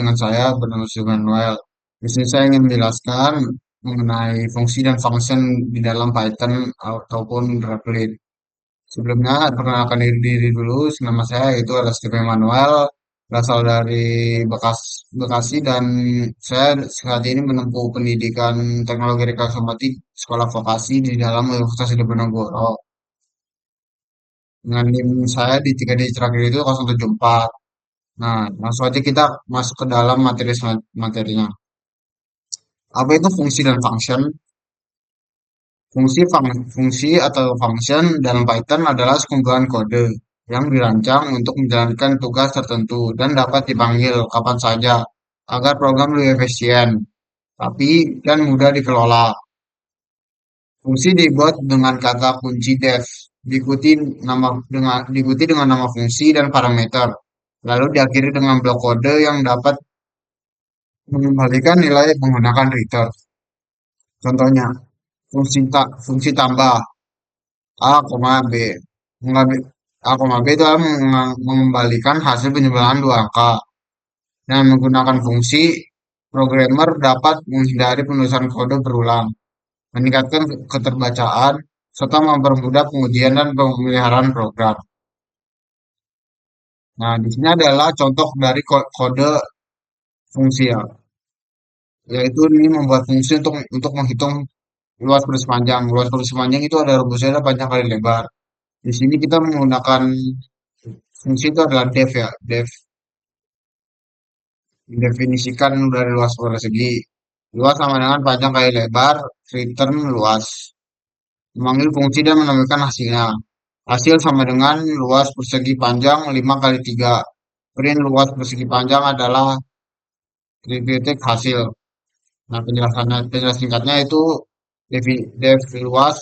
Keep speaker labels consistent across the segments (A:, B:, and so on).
A: Dengan saya bernama Manuel. Di sini saya ingin menjelaskan mengenai fungsi dan function di dalam Python ataupun Replit. Sebelumnya, perkenalkan diri dulu. Nama saya itu adalah Steve Manuel, berasal dari Bekasi, dan saya saat ini menempuh pendidikan teknologi rekayasa otomatik sekolah vokasi di dalam Universitas Diponegoro. Dengan NIM saya di 3 digit terakhir itu 074. Nah, langsung aja kita masuk ke dalam materinya. Apa itu fungsi dan function? Fungsi atau function dalam Python adalah sekumpulan kode yang dirancang untuk menjalankan tugas tertentu dan dapat dipanggil kapan saja agar program lebih efisien, tapi dan mudah dikelola. Fungsi dibuat dengan kata kunci def, diikuti dengan nama fungsi dan parameter, lalu diakhiri dengan blok kode yang dapat mengembalikan nilai menggunakan return. Contohnya, fungsi tambah A, B. Mengambil A, B itu adalah mengembalikan hasil penjumlahan dua angka. Dan menggunakan fungsi, programmer dapat menghindari penulisan kode berulang, meningkatkan keterbacaan, serta mempermudah pengujian dan pemeliharaan program. Nah, di sini adalah contoh dari kode fungsi ya, yaitu ini membuat fungsi untuk menghitung luas per sepanjang. Luas per sepanjang itu ada rumusnya, ada panjang kali lebar. Di sini kita menggunakan fungsi itu adalah def ya, def mendefinisikan dari luas persegi. Luas sama dengan panjang kali lebar, return luas. Memanggil fungsi dan menemukan hasilnya. Hasil sama dengan luas persegi panjang 5 kali 3. Print luas persegi panjang adalah titik hasil. Nah, penjelasan singkatnya itu def luas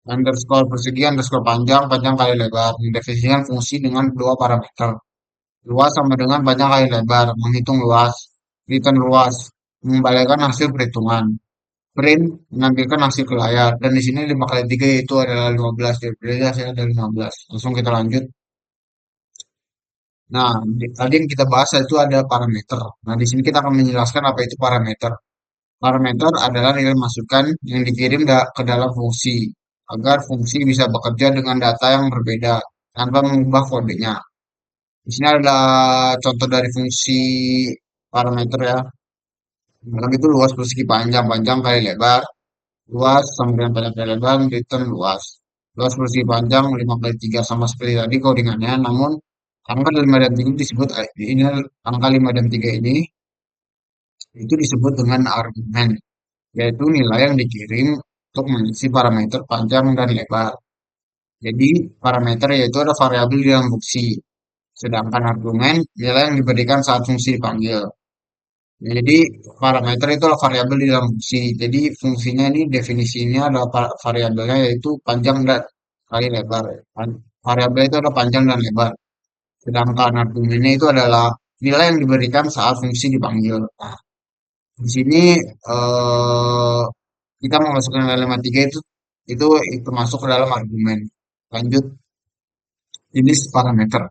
A: underscore persegi underscore panjang, panjang kali lebar. Mendefinisikan fungsi dengan dua parameter. Luas sama dengan panjang kali lebar, menghitung luas, return luas, mengembalikan hasil perhitungan. Print menampilkan hasil ke layar. Dan di sini 5 kali 3 itu adalah 15. Jadi hasilnya ada 15. Langsung kita lanjut. Nah, tadi yang kita bahas itu ada parameter. Nah, di sini kita akan menjelaskan apa itu parameter. Parameter adalah nilai masukan yang dikirim ke dalam fungsi agar fungsi bisa bekerja dengan data yang berbeda tanpa mengubah kodenya. Di sini ada contoh dari fungsi parameter ya. Dalam itu luas persegi panjang, panjang kali lebar. Luas sama dengan panjang kali lebar, return luas. Luas persegi panjang 5 kali 3 sama seperti tadi codingannya. Namun angka 5 dan 3 disebut, ini angka 5 dan 3 ini itu disebut dengan argumen, yaitu nilai yang dikirim untuk mengisi parameter panjang dan lebar. Jadi parameter yaitu ada variabel di dalam fungsi. Sedangkan argumen nilai yang diberikan saat fungsi dipanggil. Jadi parameter itu adalah variabel di dalam fungsi. Jadi fungsinya ini definisinya adalah variabelnya yaitu panjang dan kali lebar. Variabel itu adalah panjang dan lebar. Sedangkan argumennya itu adalah nilai yang diberikan saat fungsi dipanggil. Nah, di sini eh, kita memasukkan elemen 3 itu masuk ke dalam argumen. Lanjut jenis parameter.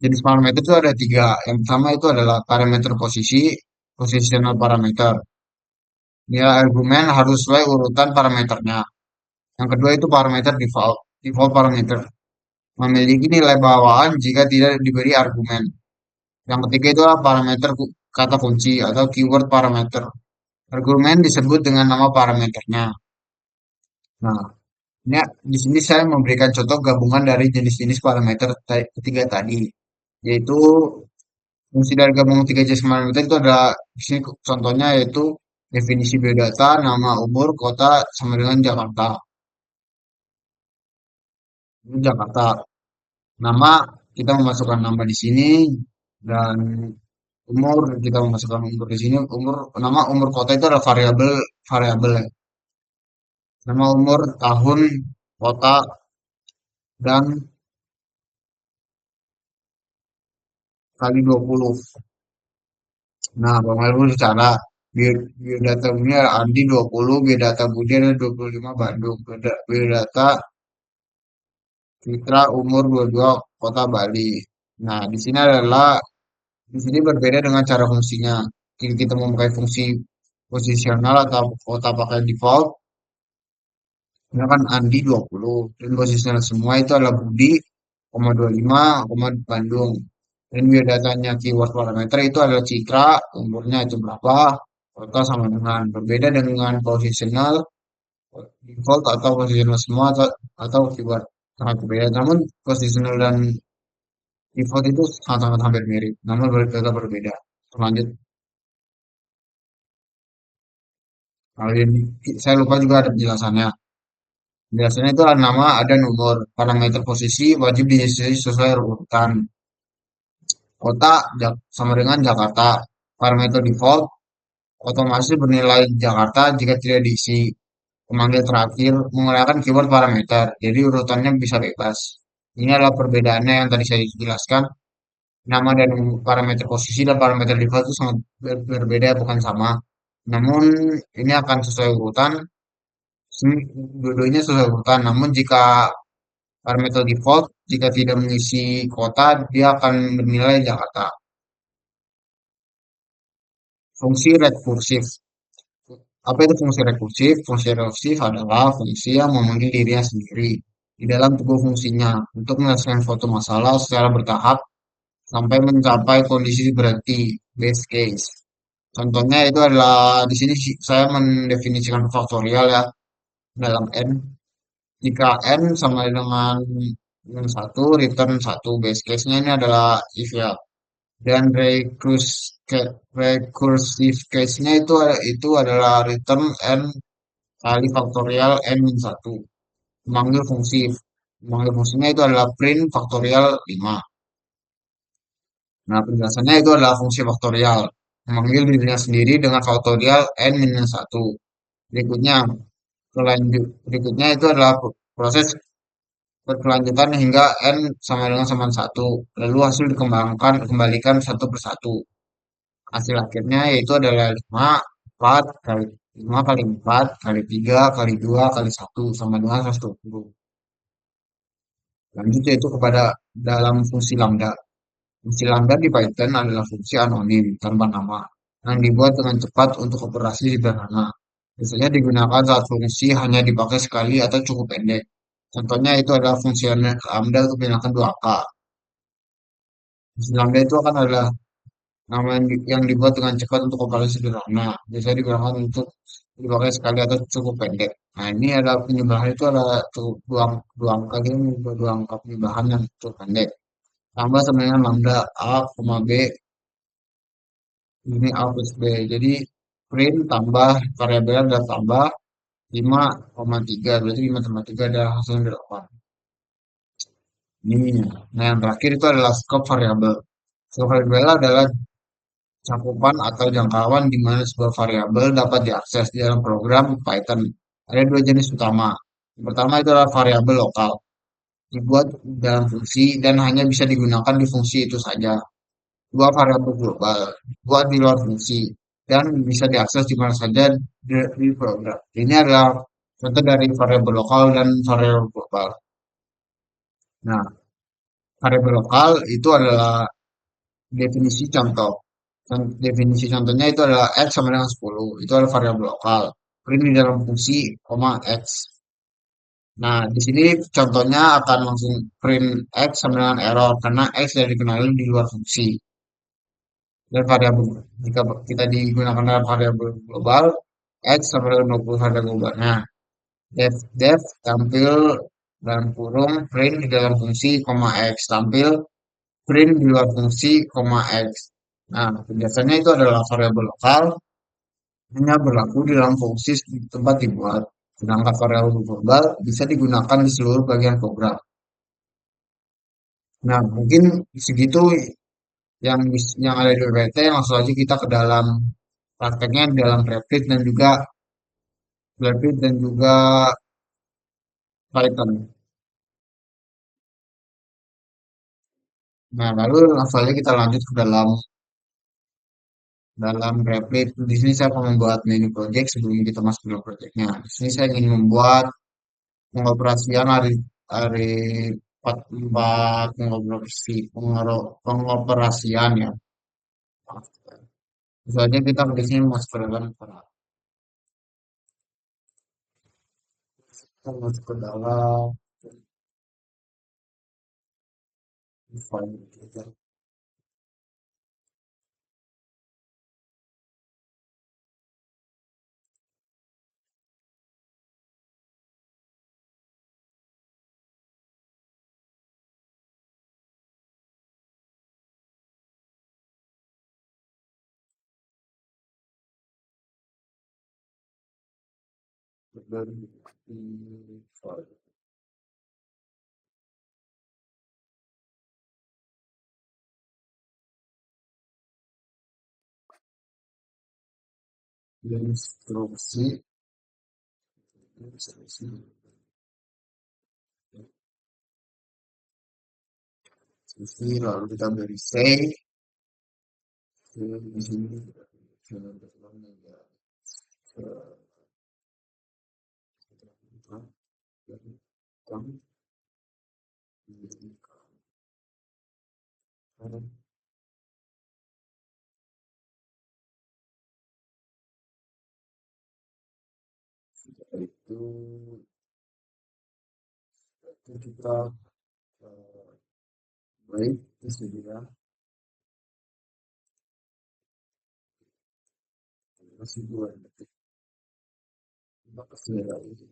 A: Jenis parameter itu ada tiga. Yang pertama itu adalah parameter posisi, positional parameter. Nilai argumen harus sesuai urutan parameternya. Yang kedua itu parameter default, default parameter. Memiliki nilai bawaan jika tidak diberi argumen. Yang ketiga itu adalah parameter kata kunci atau keyword parameter. Argumen disebut dengan nama parameternya. Nah, ini di sini saya memberikan contoh gabungan dari jenis-jenis parameter ketiga tadi, yaitu fungsi dari gabungan tiga jenis parameter itu ada di sini contohnya yaitu definisi biodata, nama, umur, kota sama dengan Jakarta. Ini Jakarta. Nama kita memasukkan nama di sini dan umur kita memasukkan umur di sini. Umur kota itu adalah variabel variabel ya. Nama umur, tahun, kota dan kali 20. Nah, Bang Melbu secara biodata ini ada Andi 20, biodata Budi ada 25 Bandung. Biodata Fitra umur 22 Kota Bali. Nah, di sini adalah Di sini berbeda dengan cara fungsinya. Jika kita memakai fungsi posisional atau kota pakai default, misalkan Andi 20 dan posisional semua itu adalah Budi, 25, Bandung. Dan biodatanya keyword parameter itu adalah Citra, umurnya itu berapa, kota sama dengan. Berbeda dengan posisional, default atau posisional semua atau keyword sangat berbeda. Namun posisional dan default itu sangat-sangat hampir mirip, namun tetap berbeda. Lanjut, kalau ini saya lupa juga ada penjelasannya. Biasanya itu ada nama, ada nomor, parameter posisi wajib diisi sesuai urutan. Kota sama dengan Jakarta. Parameter default otomatis bernilai Jakarta jika tidak diisi. Pemanggil terakhir menggunakan keyword parameter, jadi urutannya bisa bebas. Ini adalah perbedaannya yang tadi saya jelaskan. Nama dan parameter posisi dan parameter default itu sangat berbeda, bukan sama. Namun ini akan sesuai urutan. Dua-duanya sesuai urutan. Namun jika parameter default, jika tidak mengisi kota, dia akan bernilai Jakarta. Fungsi rekursif. Apa itu fungsi rekursif? Fungsi rekursif adalah fungsi yang memanggil dirinya sendiri di dalam tubuh fungsinya untuk menyelesaikan suatu masalah secara bertahap sampai mencapai kondisi berhenti base case. Contohnya itu adalah di sini saya mendefinisikan faktorial ya dalam n. Jika n sama dengan satu, return satu. Base case-nya ini adalah if ya. Dan recursive case-nya itu adalah return n kali faktorial n min 1. Memanggil fungsi. Memanggil fungsinya itu adalah print faktorial 5. Nah, penjelasannya itu adalah fungsi faktorial. Memanggil dirinya sendiri dengan faktorial n minus 1. Berikutnya, berikutnya itu adalah proses berkelanjutan hingga n sama dengan sama 1. Lalu hasil kembalikan satu persatu. Hasil akhirnya yaitu adalah 5, 4 kali 5 kali 4 kali 3 kali 2 kali 1 sama dengan 120. Lanjut yaitu kepada dalam fungsi lambda. Fungsi lambda di Python adalah fungsi anonim tanpa nama yang dibuat dengan cepat untuk operasi sederhana. Biasanya digunakan saat fungsi hanya dipakai sekali atau cukup pendek. Contohnya itu adalah fungsi lambda untuk menyenangkan 2 angka. Fungsi lambda itu akan adalah nama yang dibuat dengan cepat untuk operasi sederhana. Biasanya digunakan untuk dipakai sekali atau cukup pendek. Nah, ini adalah penyebaran itu adalah cukup dua angka ini, dua angka penyebaran yang cukup pendek. Tambah sama dengan lambda A, B, ini A plus B. Jadi print tambah variabelnya adalah tambah 5,3. Berarti 5 tambah 3 adalah hasilnya 8. Ini. Nah, yang terakhir itu adalah scope variabel. Scope variabel adalah cakupan atau jangkauan di mana sebuah variabel dapat diakses di dalam program Python. Ada dua jenis utama. Yang pertama itu adalah variabel lokal, dibuat dalam fungsi dan hanya bisa digunakan di fungsi itu saja. Dua variabel global, dibuat di luar fungsi dan bisa diakses di mana saja di program. Ini adalah contoh dari variabel lokal dan variabel global. Nah, variabel lokal itu adalah definisi contoh. Definisi contohnya itu adalah X sama dengan 10. Itu adalah variabel lokal. Print di dalam fungsi, koma X. Nah, di sini contohnya akan langsung print X sama dengan error. Karena X sudah dikenali di luar fungsi. Dan variabel, jika kita digunakan dalam variabel global, X sama dengan 20 variabel globalnya. Def tampil dalam kurung print di dalam fungsi, koma X. Tampil print di luar fungsi, koma X. Nah, biasanya itu adalah variabel lokal hanya berlaku di dalam fungsi tempat dibuat. Sedangkan variabel global bisa digunakan di seluruh bagian program. Nah, mungkin segitu yang ada di PPT. Langsung aja kita ke dalam prakteknya di dalam Rapid dan juga Python. Nah, lalu langsung aja kita lanjut ke dalam Rapid. Di sini saya akan membuat mini project sebelum kita masuk ke dalam projectnya. Di sini saya ingin membuat pengoperasian hari 44 pengoperasian ya. Misalnya kita di sini masuk ke dalam kita masuk ke dalam file kita dan di file instruksi instruksi instruksi lalu kita beri save di sini jangan terulang ya. Itu kita baik di sini ya masih 2 detik kita kasih lagi.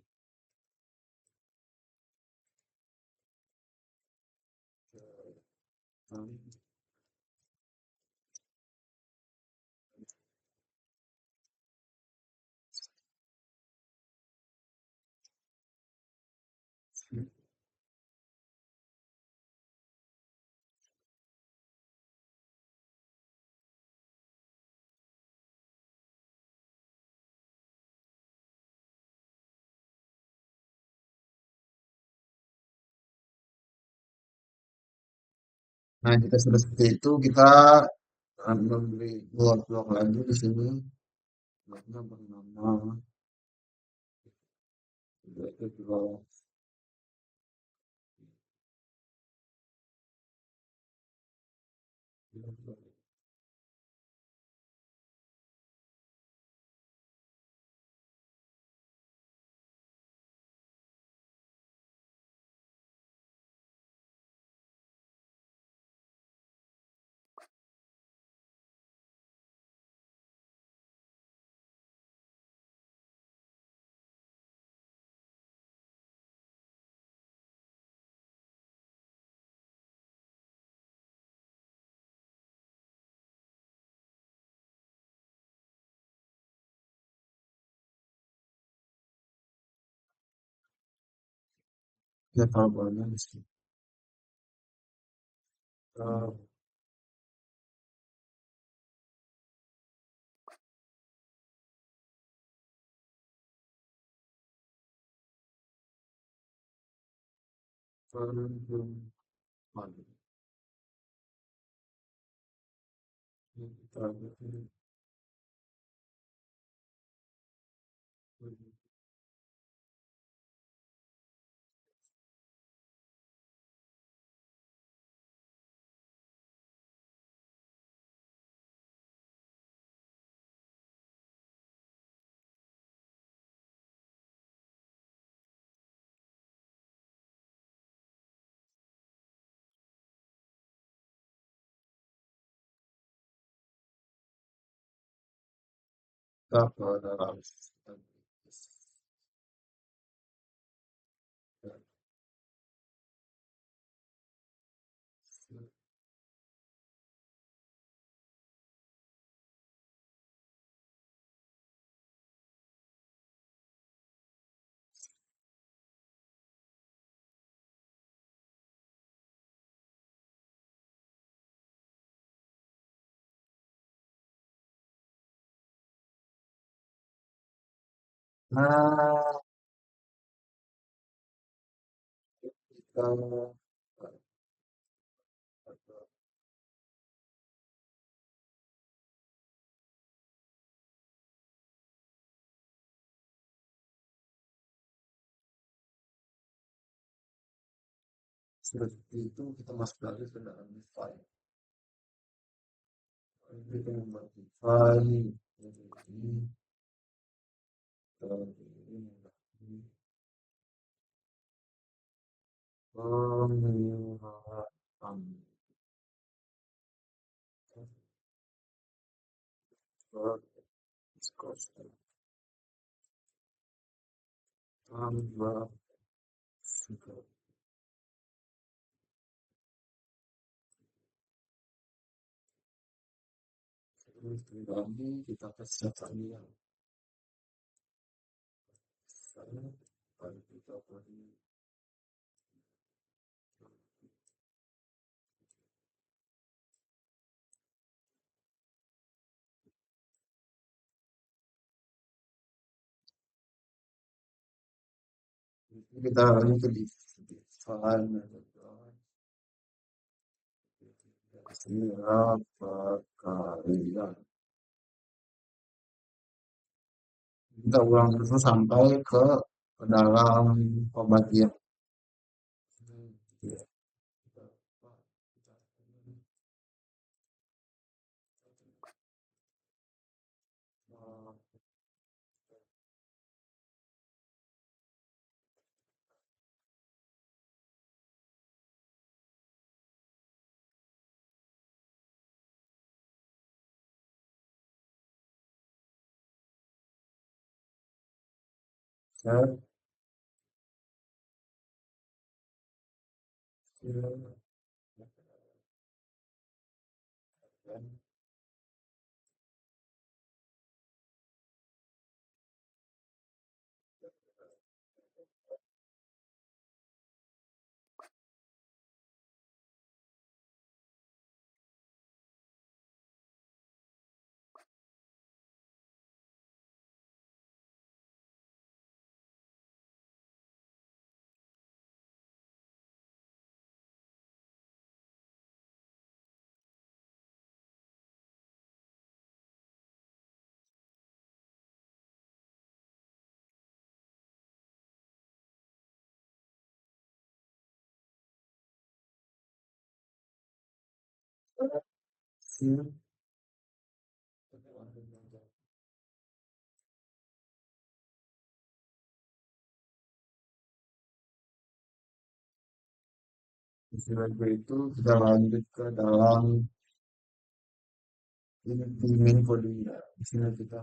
A: Nah, jika sudah seperti itu, kita akan memberi blok-blok lagi di sini. Bloknya bernama yaitu blok. Ya, taruhannya di sini. Eh, Perjumpaan. Kita bikin kita ke dalam sistem. Nah, kita seperti itu kita masuk lagi ke dalam file. Kita membuat define ini pengirapan diskursus tambah kembali kita kasih yang sana dan kita beri kita lanjut di define siapa kalian. Kita ulang terus sampai ke dalam pembagian. Set, setelah itu kita lanjut ke dalam ini main codingnya. Di sini kita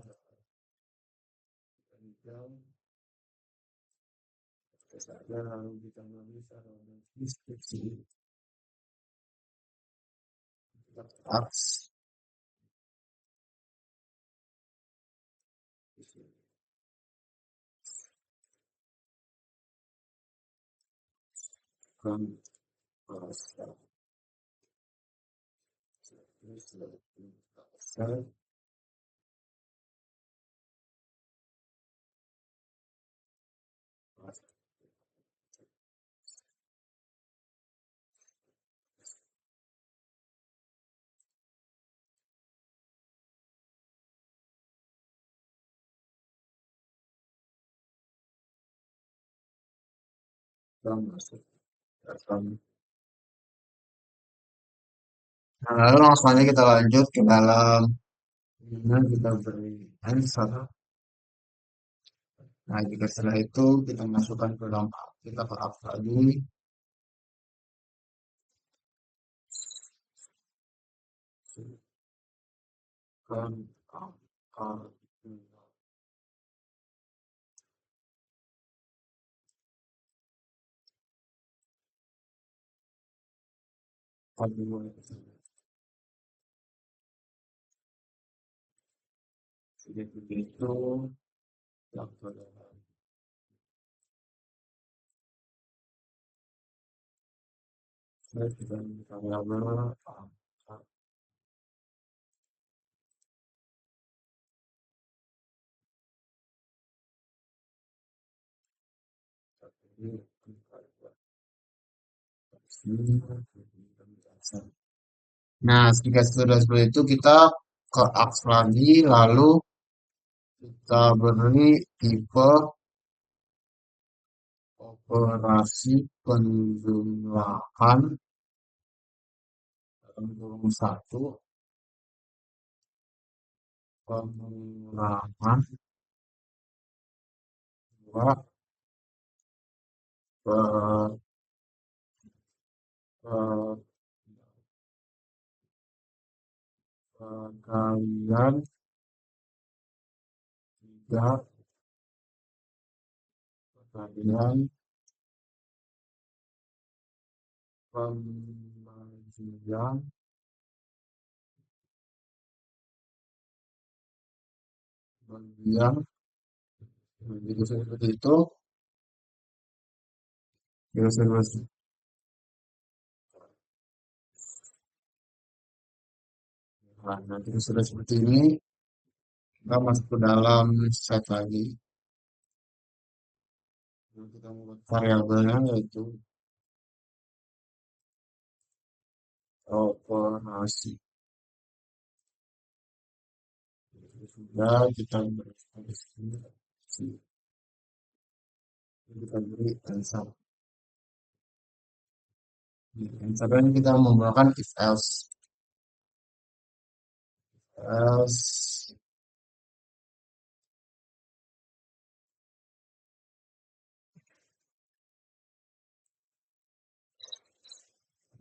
A: saja lalu kita bisa deskripsi apps kan masuk. Nah, lalu langsung aja kita lanjut ke dalam ini kita beri answer. Nah, jika setelah itu kita masukkan ke dalam kita ke apps lagi. Kan jadi begitu yang saya juga minta gambar nah, jika sudah seperti itu kita ke apps lagi, lalu kita beri tipe operasi penjumlahan dalam kurung satu pengulangan dua pe- pe- pegawaian tiga pegawaian pembagian bagian jadi seperti itu terus nah, nanti sudah seperti ini kita masuk ke dalam set lagi. Lalu kita membuat variabelnya yaitu operasi. Sudah kita berikan di sini kita beri answer. Answer ini kita menggunakan if else. Else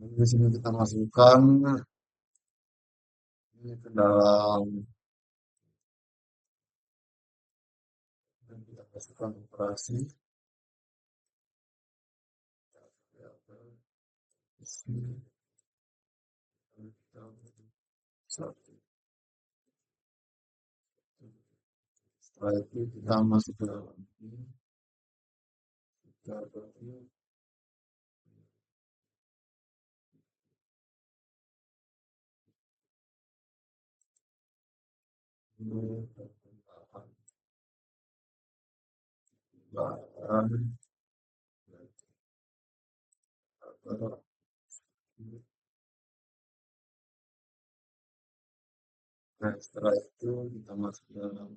A: di sini kita masukkan ini ke dalam dan kita masukkan operasi. Di sini kita satu. Setelah itu kita masuk ke dalam ini. Kita beri ini bahan nah setelah itu kita masuk ke dalam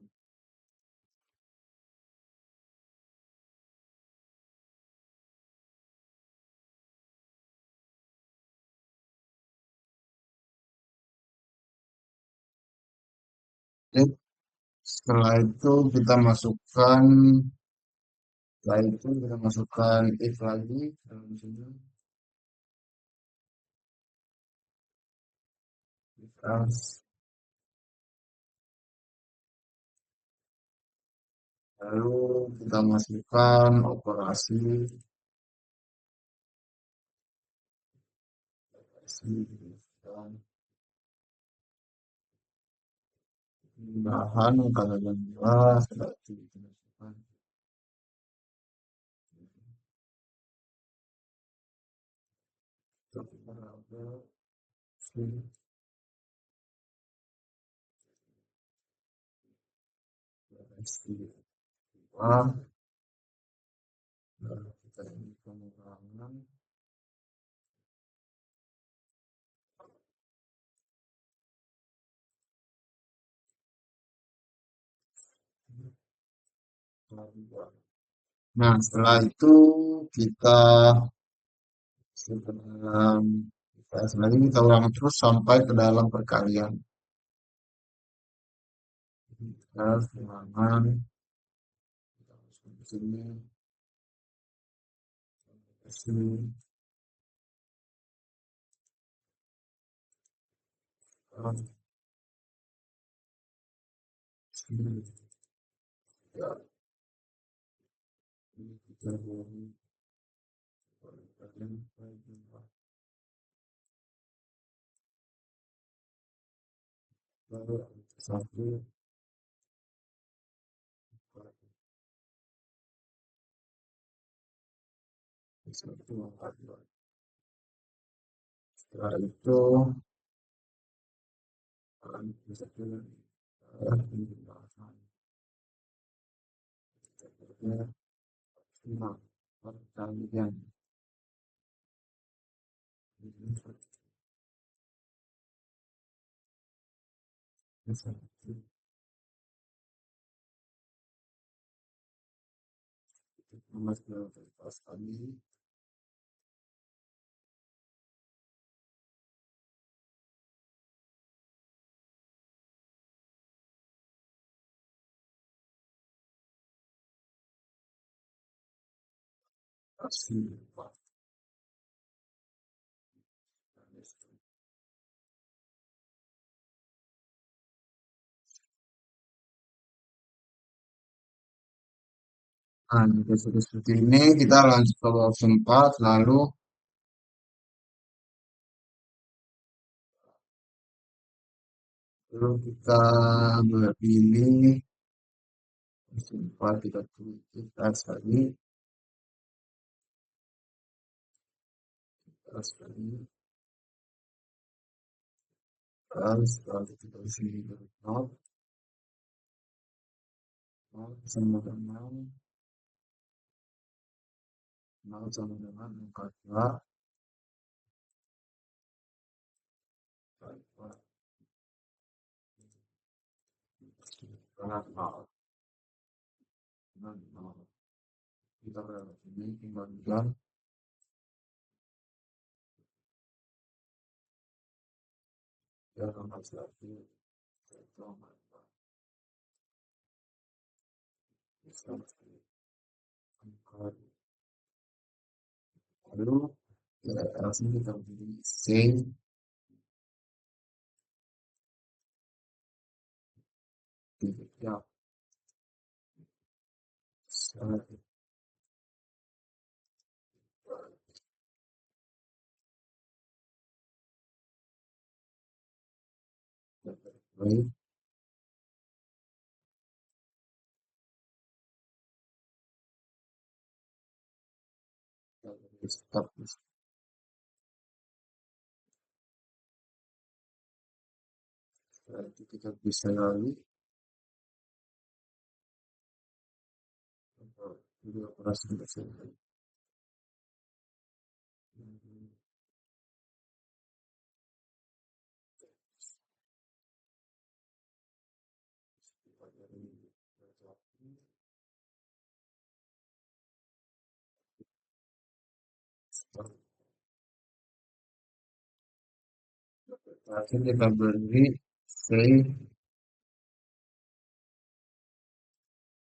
A: if. Setelah itu kita masukkan setelah itu kita masukkan if lagi dalam sini if else. Lalu kita masukkan operasi dan bahan kalau yang jelas setelah itu kita masukkan variabel string str lalu kita ini pengulangan nah setelah itu kita lagi kita ulang terus sampai ke dalam perkalian kita ulangan kita masuk ke sini ke sini ke sini ya ini kita ulangi perkalian lalu satu satu empat dua setelah itu akan bisa pilih penjelasan sebenarnya lima perkalian bisa mas prioritas kami Nah, jika sudah seperti ini, kita lanjut ke opsi 4, lalu kita pilih opsi 4, kita pilih tadi, lalu kita sini not, sama dengan sama dengan angka 2, karena kita ini kembalikan ya angka 1, lalu ya, langsung kita pilih save, ya, baik, stop, itu kita bisa lagi video operasi kita selesai. Terakhir kita beri save,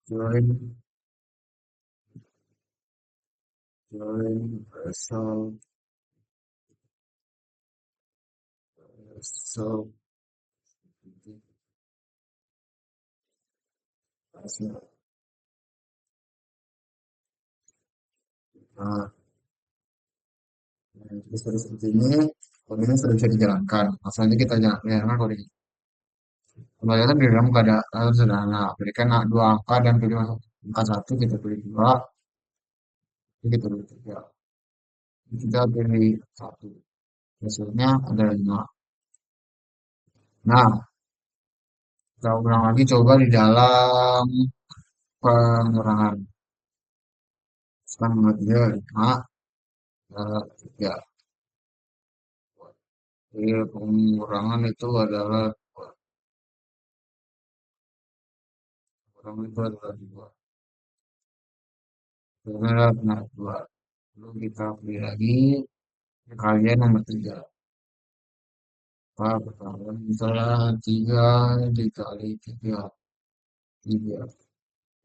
A: join, result, result, nah, jadi seperti ini, kodenya sudah bisa dijalankan. Masalahnya kita jalankan kode ini. Pembayaran di dalam keadaan sederhana. Berikan dua angka dan pilih masuk angka satu, kita pilih dua, kita pilih tiga. Kita pilih satu. Hasilnya ada 5. Nah, kita ulang lagi coba di dalam pengurangan. Sekarang dia 5, 3. Jadi pengurangan itu adalah pengurangan itu adalah 2. Sebenarnya benar 2. Lalu kita pilih lagi kalian nomor 3. Apa pertama misalnya 3 dikali 3, 3.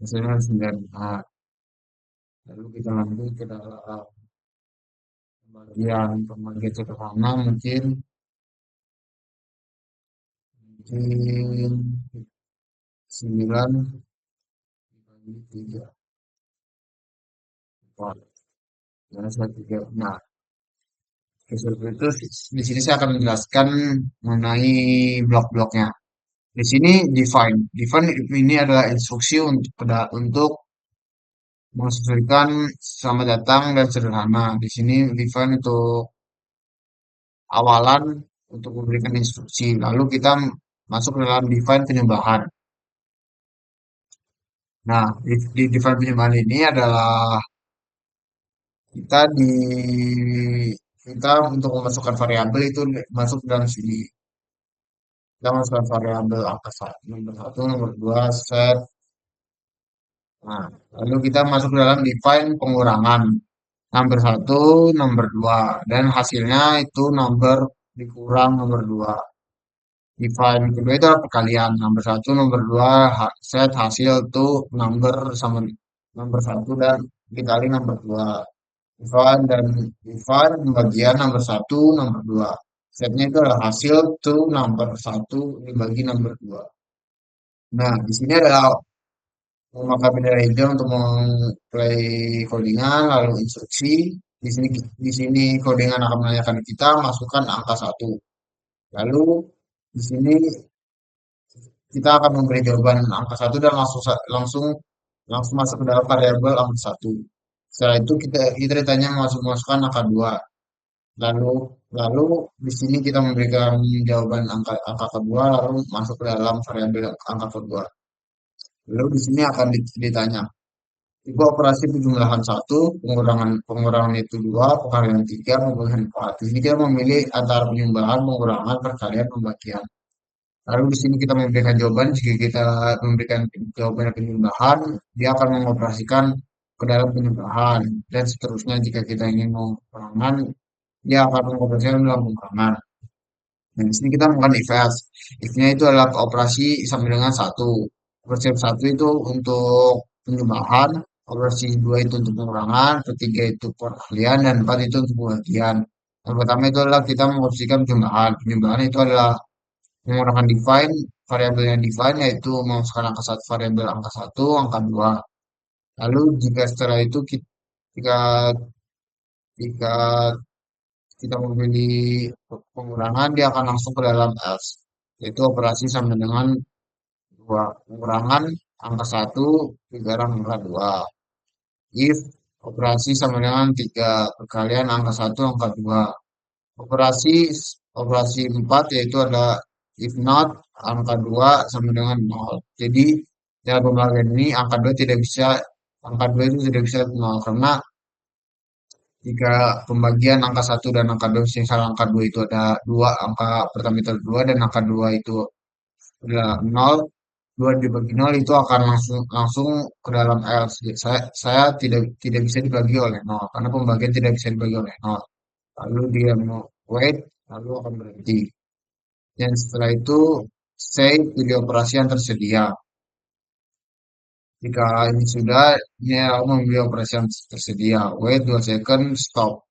A: Hasilnya 9. Nah, lalu kita lanjut ke dalam pembagian sederhana, mungkin 9 dibagi 3, 4. Dan 3. Nah, seperti itu di sini saya akan menjelaskan mengenai blok-bloknya. Di sini define. Define ini adalah instruksi untuk menginstruksikan selamat datang dan sederhana. Di sini define untuk awalan untuk memberikan instruksi. Lalu kita masuk ke dalam define penyembahan. Nah, di define penyembahan ini adalah kita di kita untuk memasukkan variabel itu masuk dalam sini. Kita masukkan variabel angka satu, nomor satu, nomor dua, set. Nah, lalu kita masuk ke dalam define pengurangan. Number satu, nomor dua, dan hasilnya itu number dikurang nomor dua. Define kedua itu adalah perkalian. Nomor satu, nomor dua, set hasil itu number sama nomor satu dan dikali nomor dua. Ifan dan Ifan pembagian nomor satu, nomor dua. Setnya itu adalah hasil to nomor satu dibagi nomor dua. Nah, di sini adalah memakai bendera hijau untuk memplay codingan, lalu instruksi. Di sini codingan akan menanyakan kita masukkan angka satu. Lalu di sini kita akan memberi jawaban angka satu dan langsung langsung masuk ke dalam variabel angka satu. Setelah itu kita ditanya masukkan angka dua. Lalu lalu di sini kita memberikan jawaban angka kedua lalu masuk ke dalam variabel angka kedua. Lalu di sini akan ditanya tipe operasi penjumlahan satu, pengurangan pengurangan itu dua, pengalihan tiga, pembagian empat. Di sini kita memilih antara penjumlahan, pengurangan, perkalian, pembagian. Lalu di sini kita memberikan jawaban. Jika kita memberikan jawaban penjumlahan, dia akan mengoperasikan ke dalam penjumlahan. Dan seterusnya jika kita ingin pengurangan, dia akan mengoperasikan dalam pengurangan. Dan di sini kita menggunakan if else. If-nya itu adalah operasi sampai dengan satu. Operasi satu itu untuk penjumlahan, operasi dua itu untuk pengurangan, ketiga itu perkalian, dan empat itu untuk pembagian. Yang pertama itu adalah kita mengoperasikan penjumlahan. Penjumlahan itu adalah menggunakan define, variabel yang define yaitu memasukkan angka satu, variabel angka satu, angka dua. Lalu jika setelah itu jika jika kita memilih pengurangan, dia akan langsung ke dalam else, yaitu operasi sama dengan dua pengurangan angka satu digarang angka dua. If operasi sama dengan tiga perkalian angka satu angka dua. Operasi operasi 4 yaitu ada if not angka 2 sama dengan nol. Jadi dalam pembagian ini angka 2 itu tidak bisa nol karena jika pembagian angka satu dan angka 2 misal angka 2 itu ada dua, angka pertama itu ada 2 dan angka 2 itu adalah nol, 2 dibagi nol itu akan langsung langsung ke dalam else. Jadi saya tidak tidak bisa dibagi oleh nol karena pembagian tidak bisa dibagi oleh nol. Lalu dia mau wait, lalu akan berhenti. Dan setelah itu save video operasi yang tersedia. Jika ini sudah, ini akan memilih operasi yang tersedia. Wait 2 second, stop.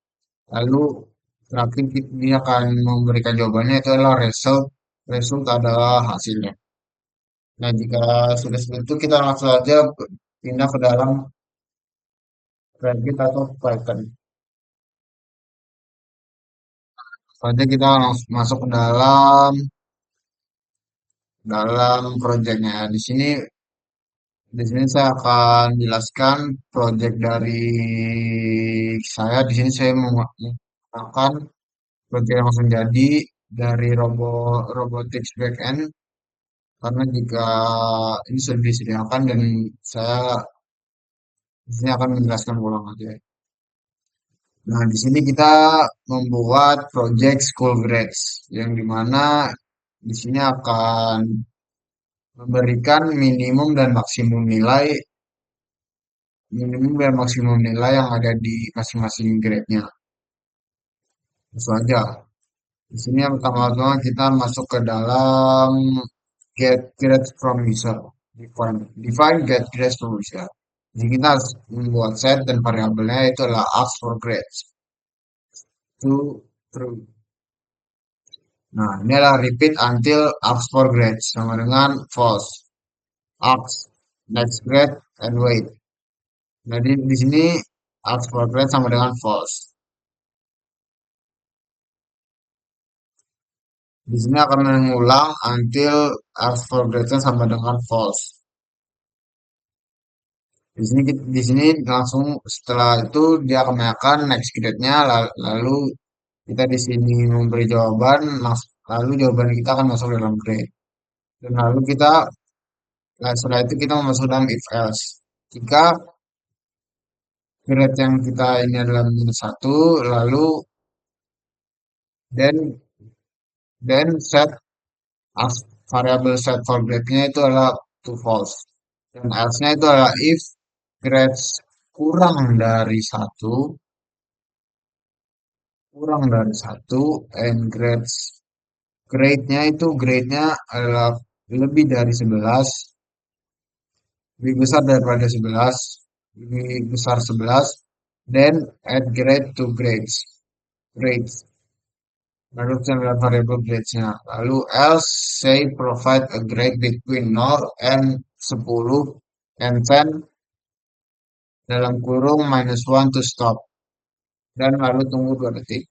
A: Lalu terakhir ini akan memberikan jawabannya itu adalah result. Result adalah hasilnya. Nah, jika sudah seperti itu kita langsung saja pindah ke dalam Revit atau Python. Saja kita langsung masuk ke dalam proyeknya. Di sini saya akan jelaskan proyek dari saya. Di sini saya menggunakan proyek yang langsung jadi dari robotics backend karena jika ini sudah disediakan dan saya di sini akan menjelaskan ulang aja. Nah, di sini kita membuat project school grades yang dimana di sini akan memberikan minimum dan maksimum nilai yang ada di masing-masing grade-nya. Langsung aja. Di sini yang pertama-tama kita masuk ke dalam get grades from user. Define get grades from user. Jadi kita harus membuat set dan variabelnya itu adalah ask for grades. To true. Nah, ini adalah repeat until ask for grades sama dengan false. Ask next grade and wait. Jadi di sini ask for grade sama dengan false. Di sini akan mengulang until ask for grade sama dengan false. Di sini langsung setelah itu dia akan menanyakan next grade-nya lalu kita di sini memberi jawaban lalu jawaban kita akan masuk dalam grade. Dan lalu setelah itu kita masuk dalam if else. Jika grade yang kita ini adalah minus satu lalu then set as variable set for grade-nya itu adalah to false. Dan else-nya itu adalah if grades kurang dari satu and grade-nya adalah lebih dari 11, lebih besar daripada 11, lebih besar 11, then add grade to grades. Lalu kita lihat variable grades-nya. Lalu else say provide a grade between 0 and 10 and 10 dalam kurung -1 to stop. Dan lalu tunggu 2 detik.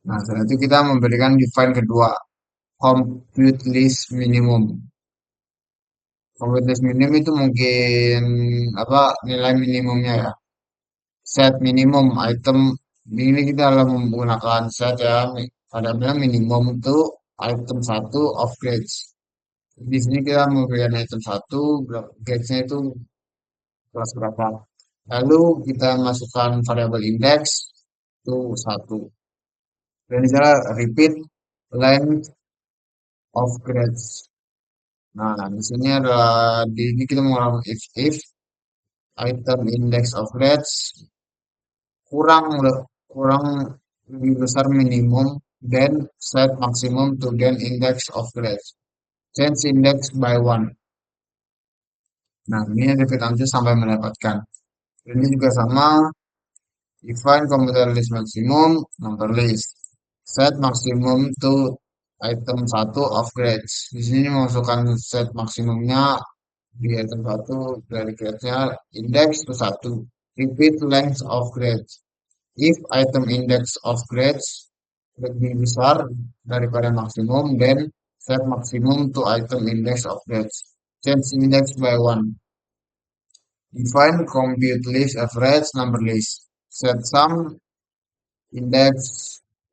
A: Nah, setelah itu kita memberikan define kedua, compute list minimum. Compute list minimum itu mungkin apa nilai minimumnya ya. Set minimum item ini kita dalam menggunakan set ya. Pada bilang minimum itu item satu of grades. Di sini kita memberikan item satu, grades-nya itu kelas berapa. Lalu kita masukkan variabel index itu satu. Dan di sana repeat length of grades. Nah, di sini adalah di ini kita menggunakan if item index of grades kurang kurang lebih besar minimum then set maximum to then index of grades. Change index by one. Nah, ini repeat lanjut sampai mendapatkan. Ini juga sama. Define computer list maximum, number list. Set maximum to item satu of grades. Di sini masukkan set maksimumnya di item satu dari grade-nya index to satu. Repeat length of grades. If item index of grades lebih besar daripada maksimum, then set maximum to item index of grades. Change index by one. Define compute list average number list. Set sum index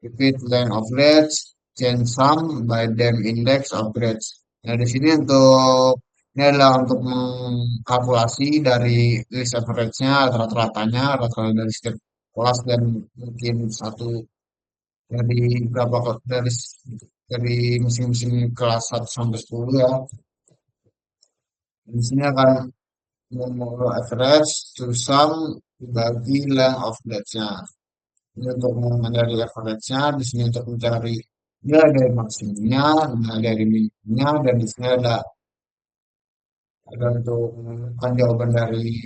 A: repeat length of grades. Change sum by them index of grades. Nah, di sini ini adalah untuk mengkalkulasi dari list average-nya, rata-ratanya, rata-rata dari setiap kelas dan mungkin satu dari dari mesin-mesin kelas 1 sampai 10 ya. Di sini akan memulai average to sum dibagi length of grades-nya. Ini untuk mencari average-nya, di sini untuk mencari nilai dari maksimumnya, nilai dari minimumnya, dan di sini ada untuk menemukan jawaban dari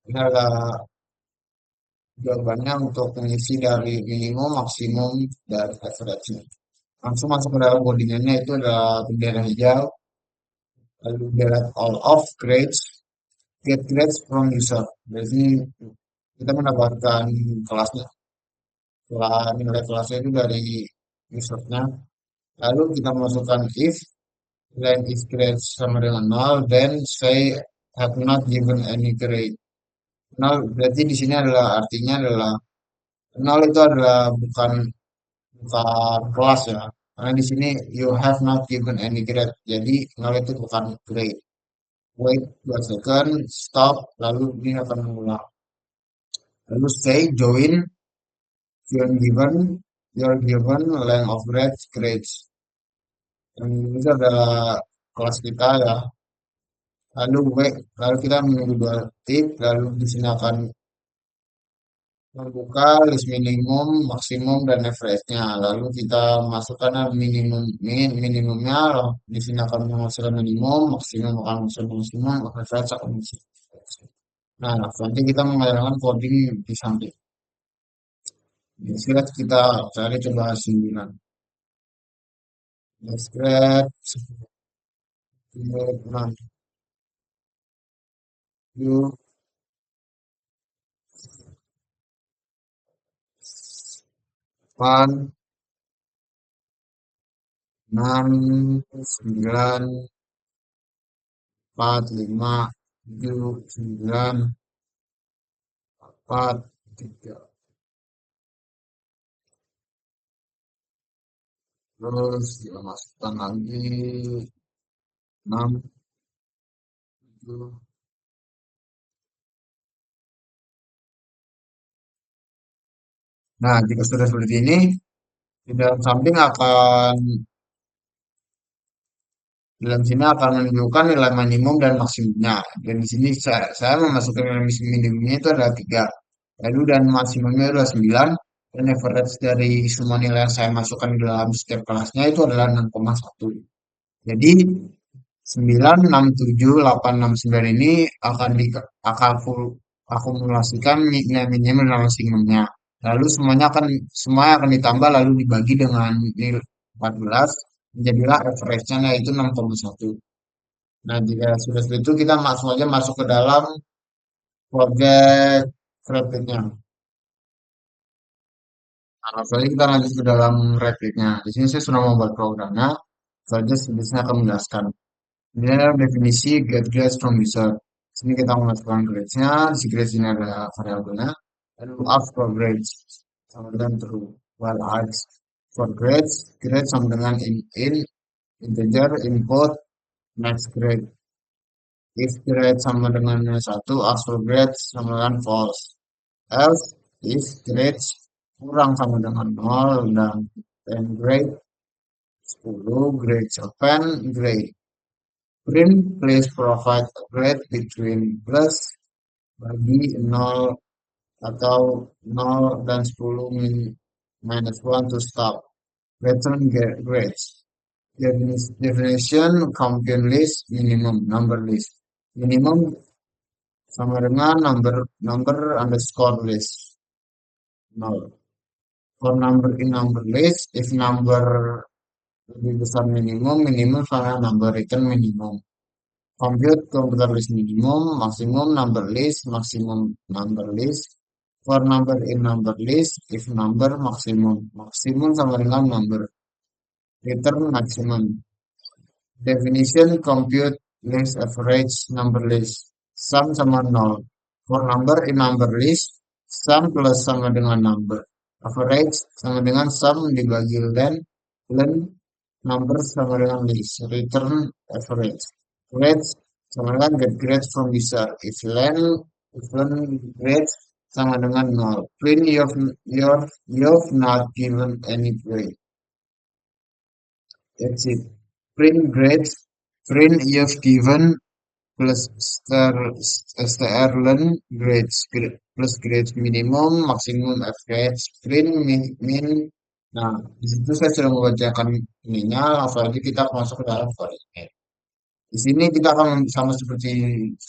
A: ini adalah jawabannya untuk mengisi dari minimum, maksimum, dan average-nya. Langsung masuk ke dalam codingannya itu adalah bendera hijau, lalu bendera all of grades, get grades from user. Dari sini kita mendapatkan kelasnya, nilai kelasnya itu dari usernya. Lalu kita masukkan if len is grades sama dengan 0, then say have not given any grade. 0 berarti di sini adalah artinya adalah 0 itu adalah bukan bukan kelas ya. Karena di sini you have not given any grade. Jadi 0 itu bukan grade. Wait 2 second, stop, lalu ini akan mengulang. Lalu say join your given length of grades. Yang ini adalah kelas kita ya. Lalu kita menunggu 2 detik, lalu di sini akan membuka list minimum, maksimum, dan average-nya. Lalu kita masukkan minimumnya, di sini akan menghasilkan minimum, maksimum akan menghasilkan maksimum, average akan menghasilkan average. Nah, nanti kita mengajarkan coding di samping. Sekarang kita cari coba 9. Grade 6, 7, 8, 6, 9, 4, 5, 7, 9, 4, 3. Terus kita masukkan lagi 6, 7. Nah, jika sudah seperti ini, di dalam samping dalam sini akan menunjukkan nilai minimum dan maksimumnya. Dan di sini saya memasukkan nilai minimumnya itu adalah 3. Lalu dan maksimumnya adalah 9. Dan average dari semua nilai yang saya masukkan di dalam setiap kelasnya itu adalah 6,1. Jadi 9, 6, 7, 8, 6, 9 ini akan akumulasikan nilai minimum dan maksimumnya. Lalu semuanya akan ditambah lalu dibagi dengan nilai 14 menjadilah average-nya yaitu 6,1. Nah, jika sudah seperti itu kita langsung aja masuk ke dalam project Replit-nya. Nah, langsung aja kita lanjut ke dalam Replit-nya. Di sini saya sudah membuat programnya. Saja sedikit akan menjelaskan. Ini adalah definisi get grades from user. Sini kita memasukkan grades-nya. Di grades ini ada variabelnya. Lalu ask for grades sama dengan true. While ask for grades, grade sama dengan in integer input next grade. If grade sama dengan satu, ask for grades sama dengan false. Else, if grades kurang sama dengan nol dan 10 grade, 10 grade 7 grade. Print, please provide a grade between plus bagi nol atau nol dan 10 minus 1 to stop. Return grades. Definition compute list minimum number list. Minimum sama dengan number underscore list. Nol. For number in number list, if number lebih besar minimum, minimum sama number return minimum. Compute computer list minimum, maximum number list, maximum number list. For number in number list, if number maximum. Maximum sama dengan number. Return maximum. Definition compute list average number list. Sum sama nol. For number in number list, sum plus sama dengan number. Average sama dengan sum dibagi len number sama dengan list. Return average. Grades sama dengan get grades from user. If len grades sama dengan nol. Print you've not given any grade. That's it. Print grades. Print you've given plus strlen grades plus grades minimum maksimum average print min. Nah, di situ saya sudah membacakan ininya, langsung aja kita masuk ke dalam codingnya. Di sini kita akan sama seperti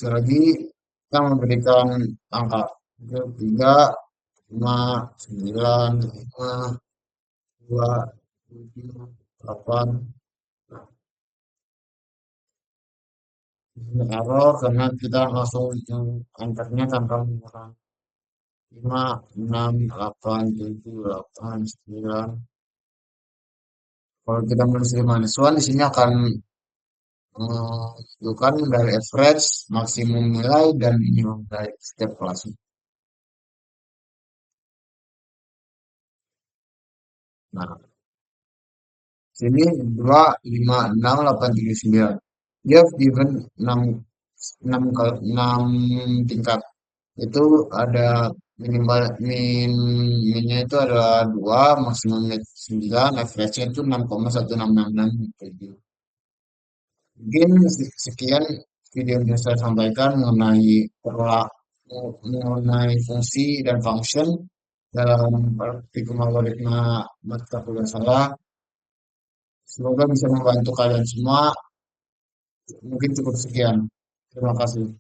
A: lagi kita memberikan angka 3, 5, 9, 5, 2, 7, 8. Ini error karena kita langsung antarnya tanpa menggunakan 5, 6, 8, 7, 8, 9. Kalau kita menulis 5 1 di sini akan menunjukkan dari average, maksimum nilai, dan minimum nilai setiap kelas. Nah, sini 2, 5, 6, 8, 7, 9. Dia given 6, 6, 6 tingkat. Itu ada minimal minnya itu adalah 2, maksimumnya 9, average-nya itu 6,1666 gitu. Mungkin sekian video yang saya sampaikan mengenai fungsi dan function dalam praktikum algoritma mata kuliah saya. Semoga bisa membantu kalian semua. Mungkin cukup sekian. Terima kasih.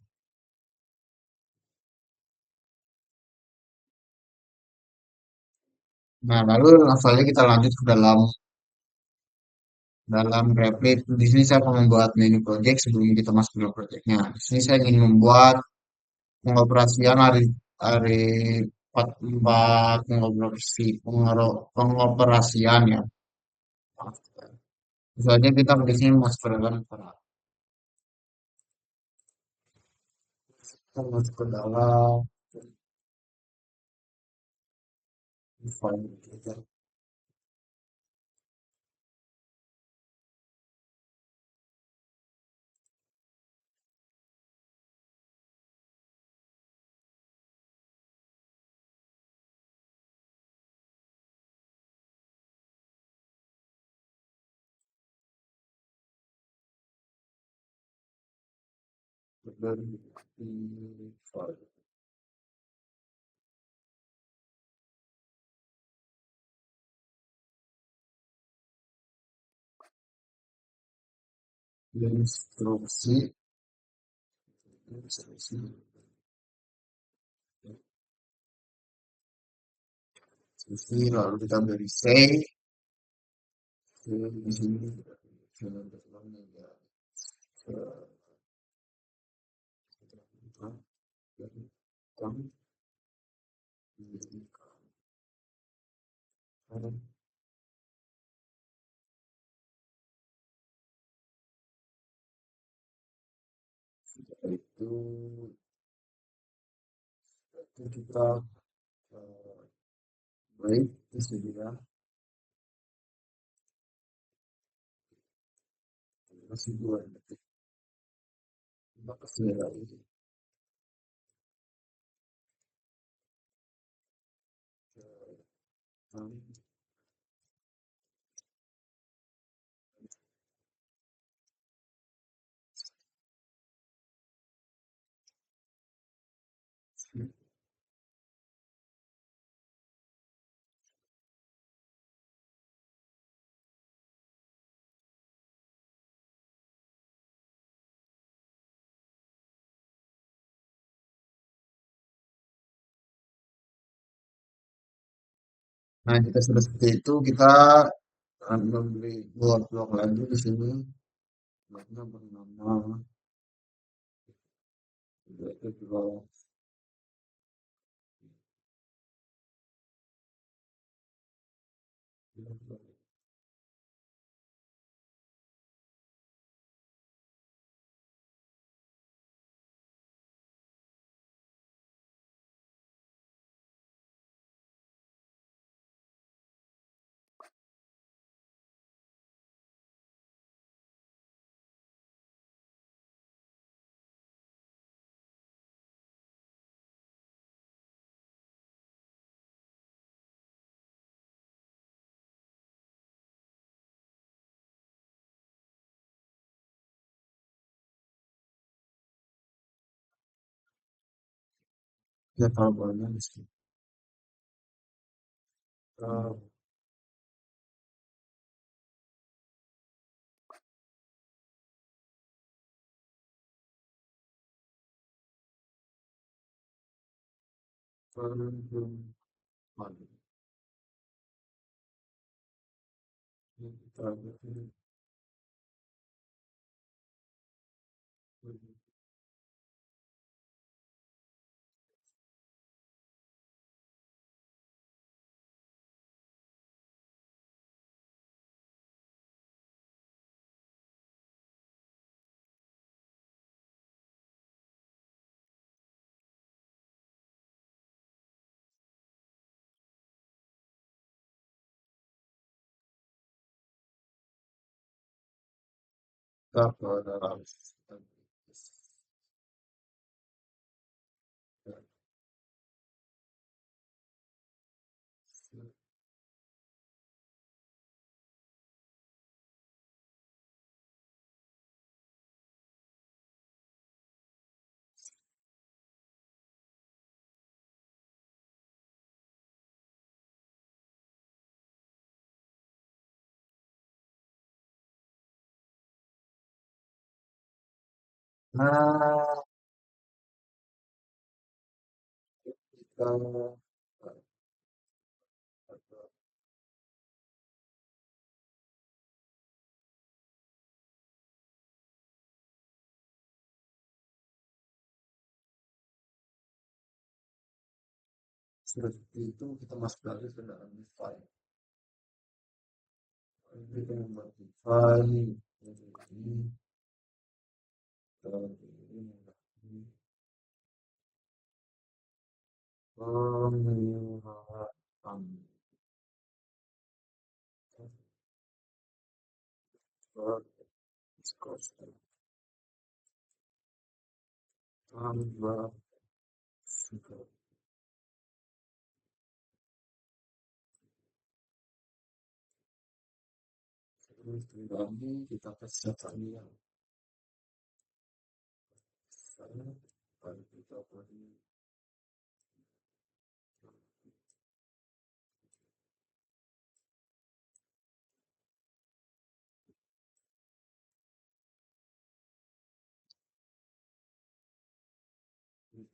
A: Nah, lalu langsung saja kita lanjut ke dalam Replit. Di sini saya akan membuat menu project sebelum kita masuk ke dalam projectnya. Di sini saya ingin membuat pengoperasian hari 44 pengoperasian ya. Misalnya kita di sini masuk ke dalam kita masuk ke dalam file kita. Di file instruksi Ini lalu kita beri say, di sini jangan terulang ya. Itu, itu kita eh, break di sini ya, masih 2 detik. Kita kasih lagi. Nah, jika sudah seperti itu, kita akan memberi blok-blok lagi di sini. Bloknya bernama yaitu blok. Ya, tabelnya di sini. Eh, belum lagi. Kita bikin kita ke dalam sistem. Nah, kita sudah seperti itu, kita masuk lagi ke dalam file. Kita membuat file ini, ini, penyerapan diskus tambah sudah. Terus lagi kita kasih tadi yang saya baru kita beri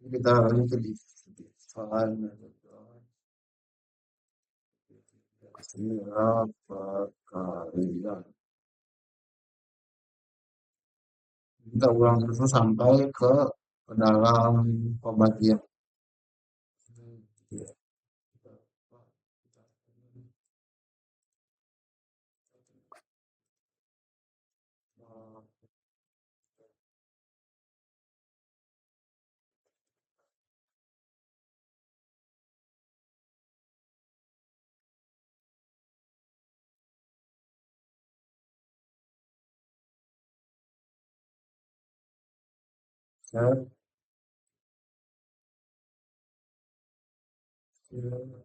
A: kita lagi ke di file Berapa kali ya? Kita ulang terus sampai ke dalam pembagian. Set, set,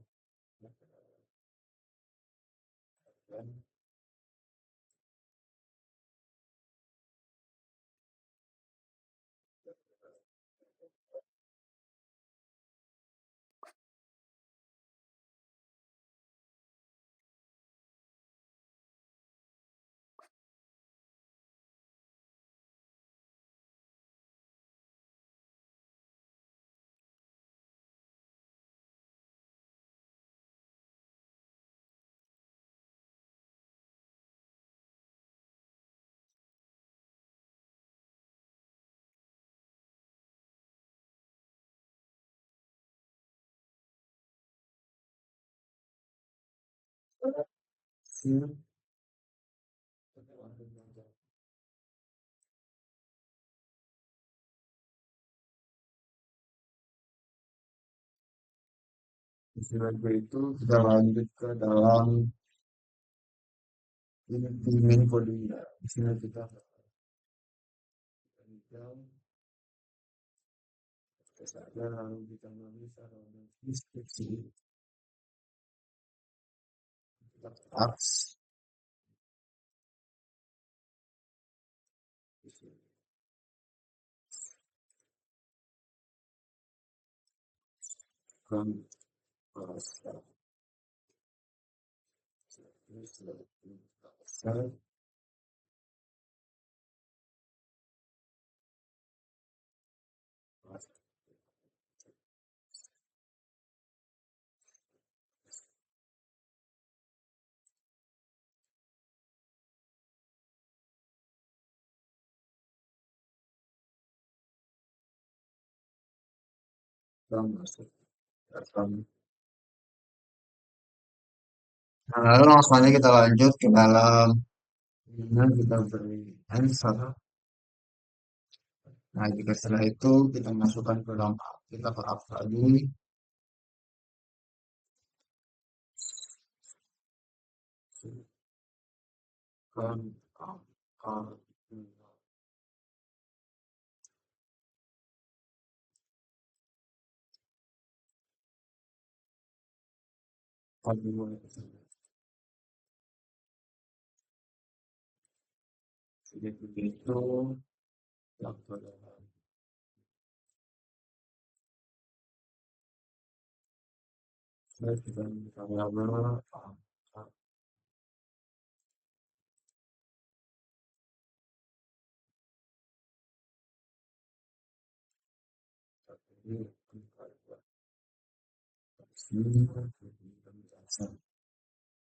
A: istilah itu kita lanjut ke dalam ini coding ya. Istilah kita saja lalu kita menulis secara deskripsi kita apps kan masuk. Nah, lalu langsung aja kita lanjut ke dalam ini kita beri answer. Nah, jika setelah itu kita masukkan ke dalam kita ke apps lagi, kan jadi begitu yang kedua. Saya juga bisa gambar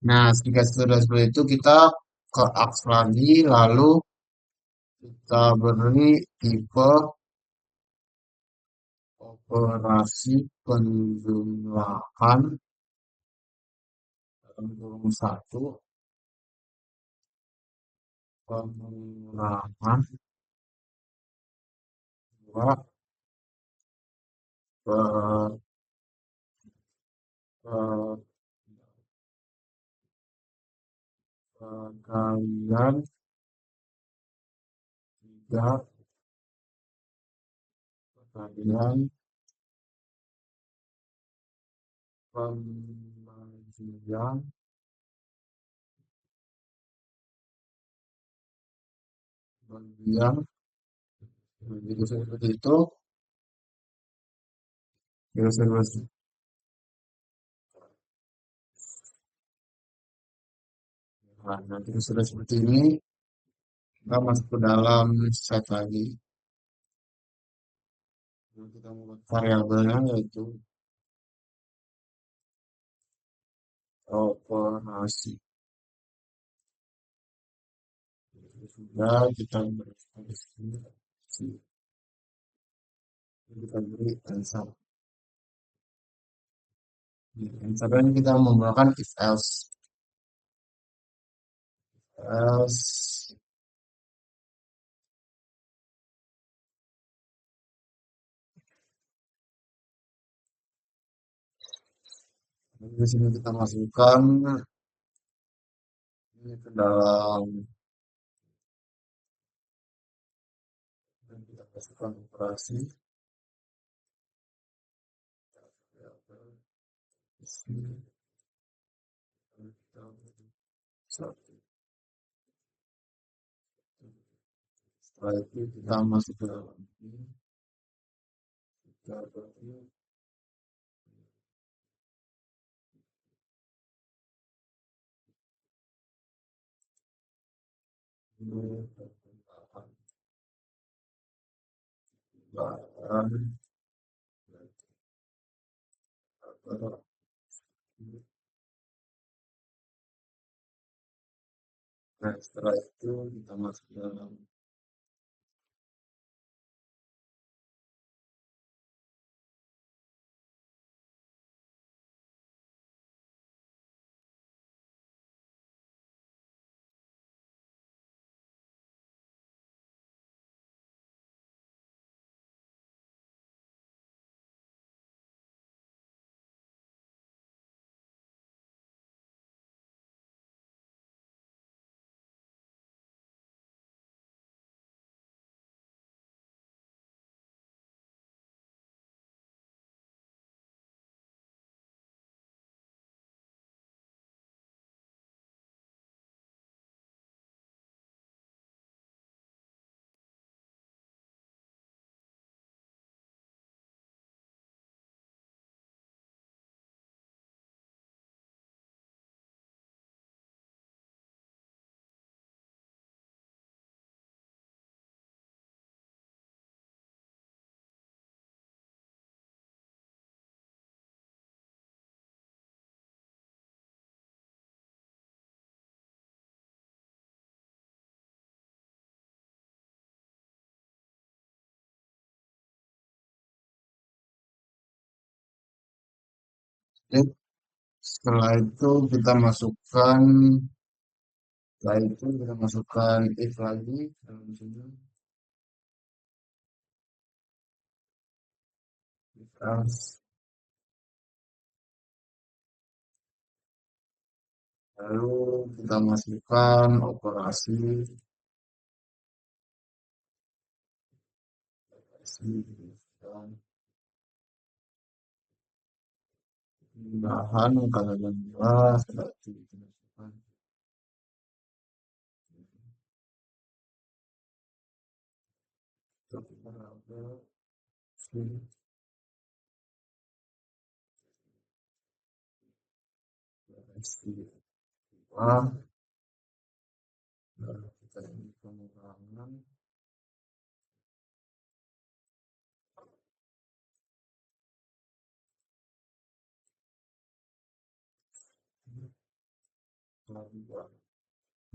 A: nah, jika sudah seperti itu kita ke apps lagi, lalu kita beri tipe operasi penjumlahan dalam kurung satu, pengurangan dua, per, per, perkalian tiga, perkalian pembagian bagian begitu seperti itu. Terus terus. Nah, nanti sudah seperti ini, kita masuk ke dalam set lagi. Nah, kita membuat variabelnya yaitu operasi. Sudah kita beri kita beri answer. Answernya kita menggunakan if else. Else. Di sini kita masukkan ini ke dalam dan kita masukkan operasi. Setelah itu kita masuk ke dalam ini. Kita beri ini bahan nah, setelah itu kita masuk ke dalam tip. Setelah itu kita masukkan if lagi dalam sini. If else. Lalu kita masukkan operasi, bahan kalau yang jelas, setelah itu kita masukkan kita ini pengurangan.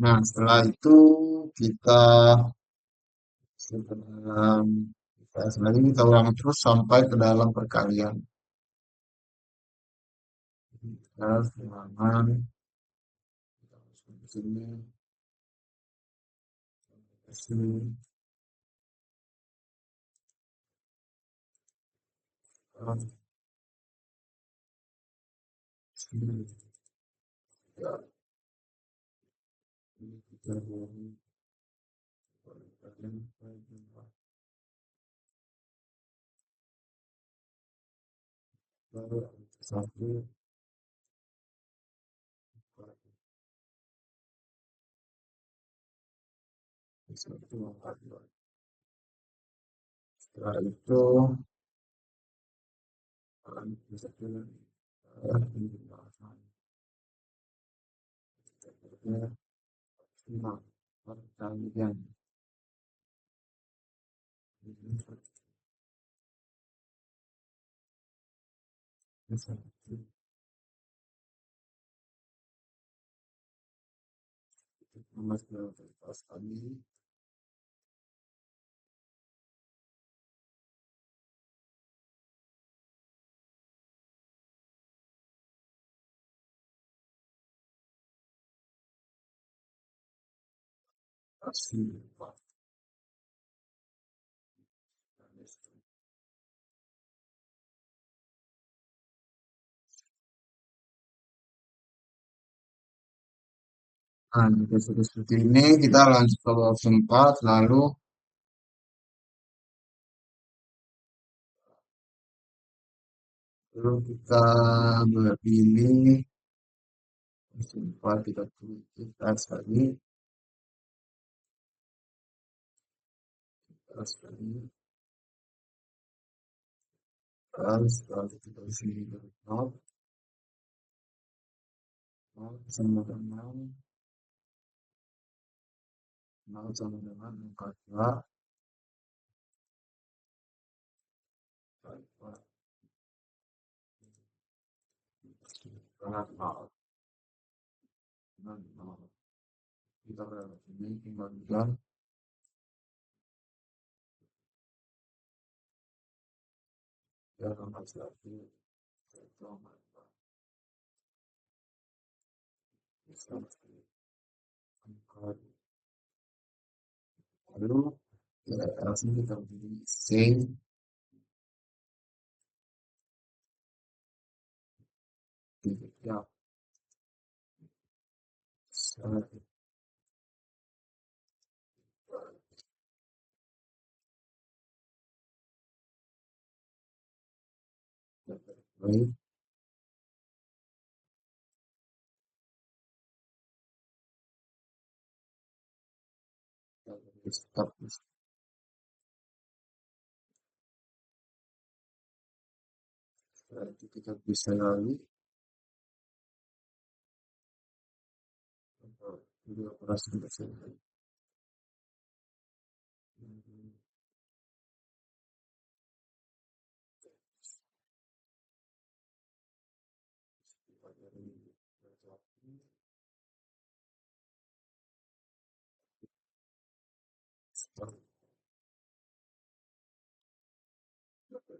A: Nah, setelah itu kita setelah lagi kita ulang terus sampai ke dalam perkalian. Kita ulangan, kita masuk ke sini, ke sini, ke sini, ya, ini kita ulangi, perkalian, lalu satu, satu, empat, dua. Setelah itu akan bisa pilih lima perkalian. Mas prioritas tadi pasti nah, jika sudah seperti ini, kita lanjut ke opsi 4, lalu kita pilih opsi 4, kita pilih tadi, lalu kita sini not, sama dengan sama dengan angka 2, karena kita ini kembalikan ya angka 1, lalu ya, langsung kita pilih save, ya, baik, stop, kita bisa lagi video operasi tersebut.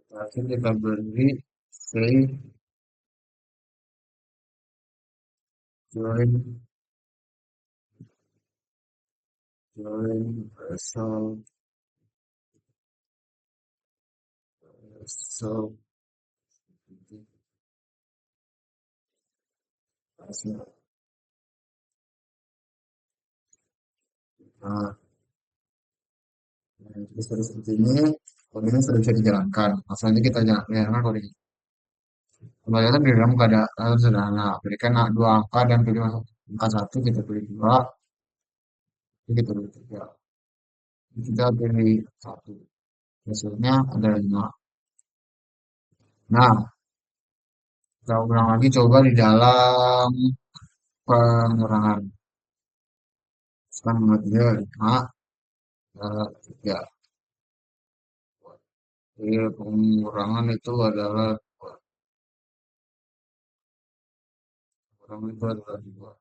A: Terakhir kita beri save, join, result, result, nah, jadi seperti ini, kodenya sudah bisa dijalankan. Nah, selanjutnya kita jalankan kodenya. Pembalikan di dalam keadaan sederhana. Berikan dua angka dan pilih masuk angka satu, kita pilih dua, kita pilih tiga. Kita pilih satu. Hasilnya ada lima. Nah, kita ulang lagi coba di dalam pengurangan. Sekarang tiga, lima, tiga. Jadi pengurangan itu adalah pengurangan itu adalah dua.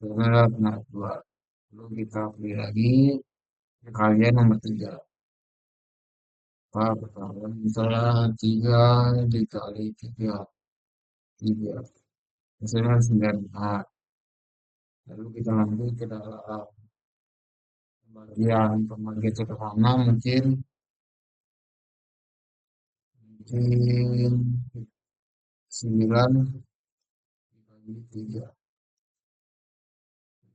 A: Sebenarnya benar dua. Lalu kita pilih lagi kalian nomor tiga. Apa pertama misalnya tiga dikali tiga, tiga. Hasilnya 9. Nah, lalu kita lanjut ke dalam pembagian sederhana mungkin 9 dibagi 3,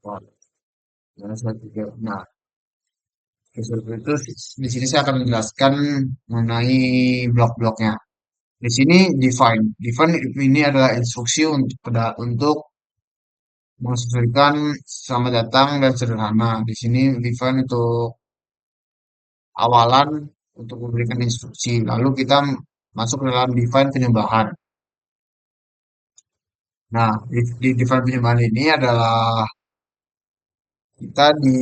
A: 4. Ya, saya tiga. Nah, seperti itu di sini saya akan menjelaskan mengenai blok-bloknya. Di sini define. Define ini adalah instruksi untuk menyesuaikan selamat datang dan sederhana. Di sini define untuk awalan untuk memberikan instruksi. Lalu kita masuk ke dalam define penyembahan. Nah, di define penyembahan ini adalah kita di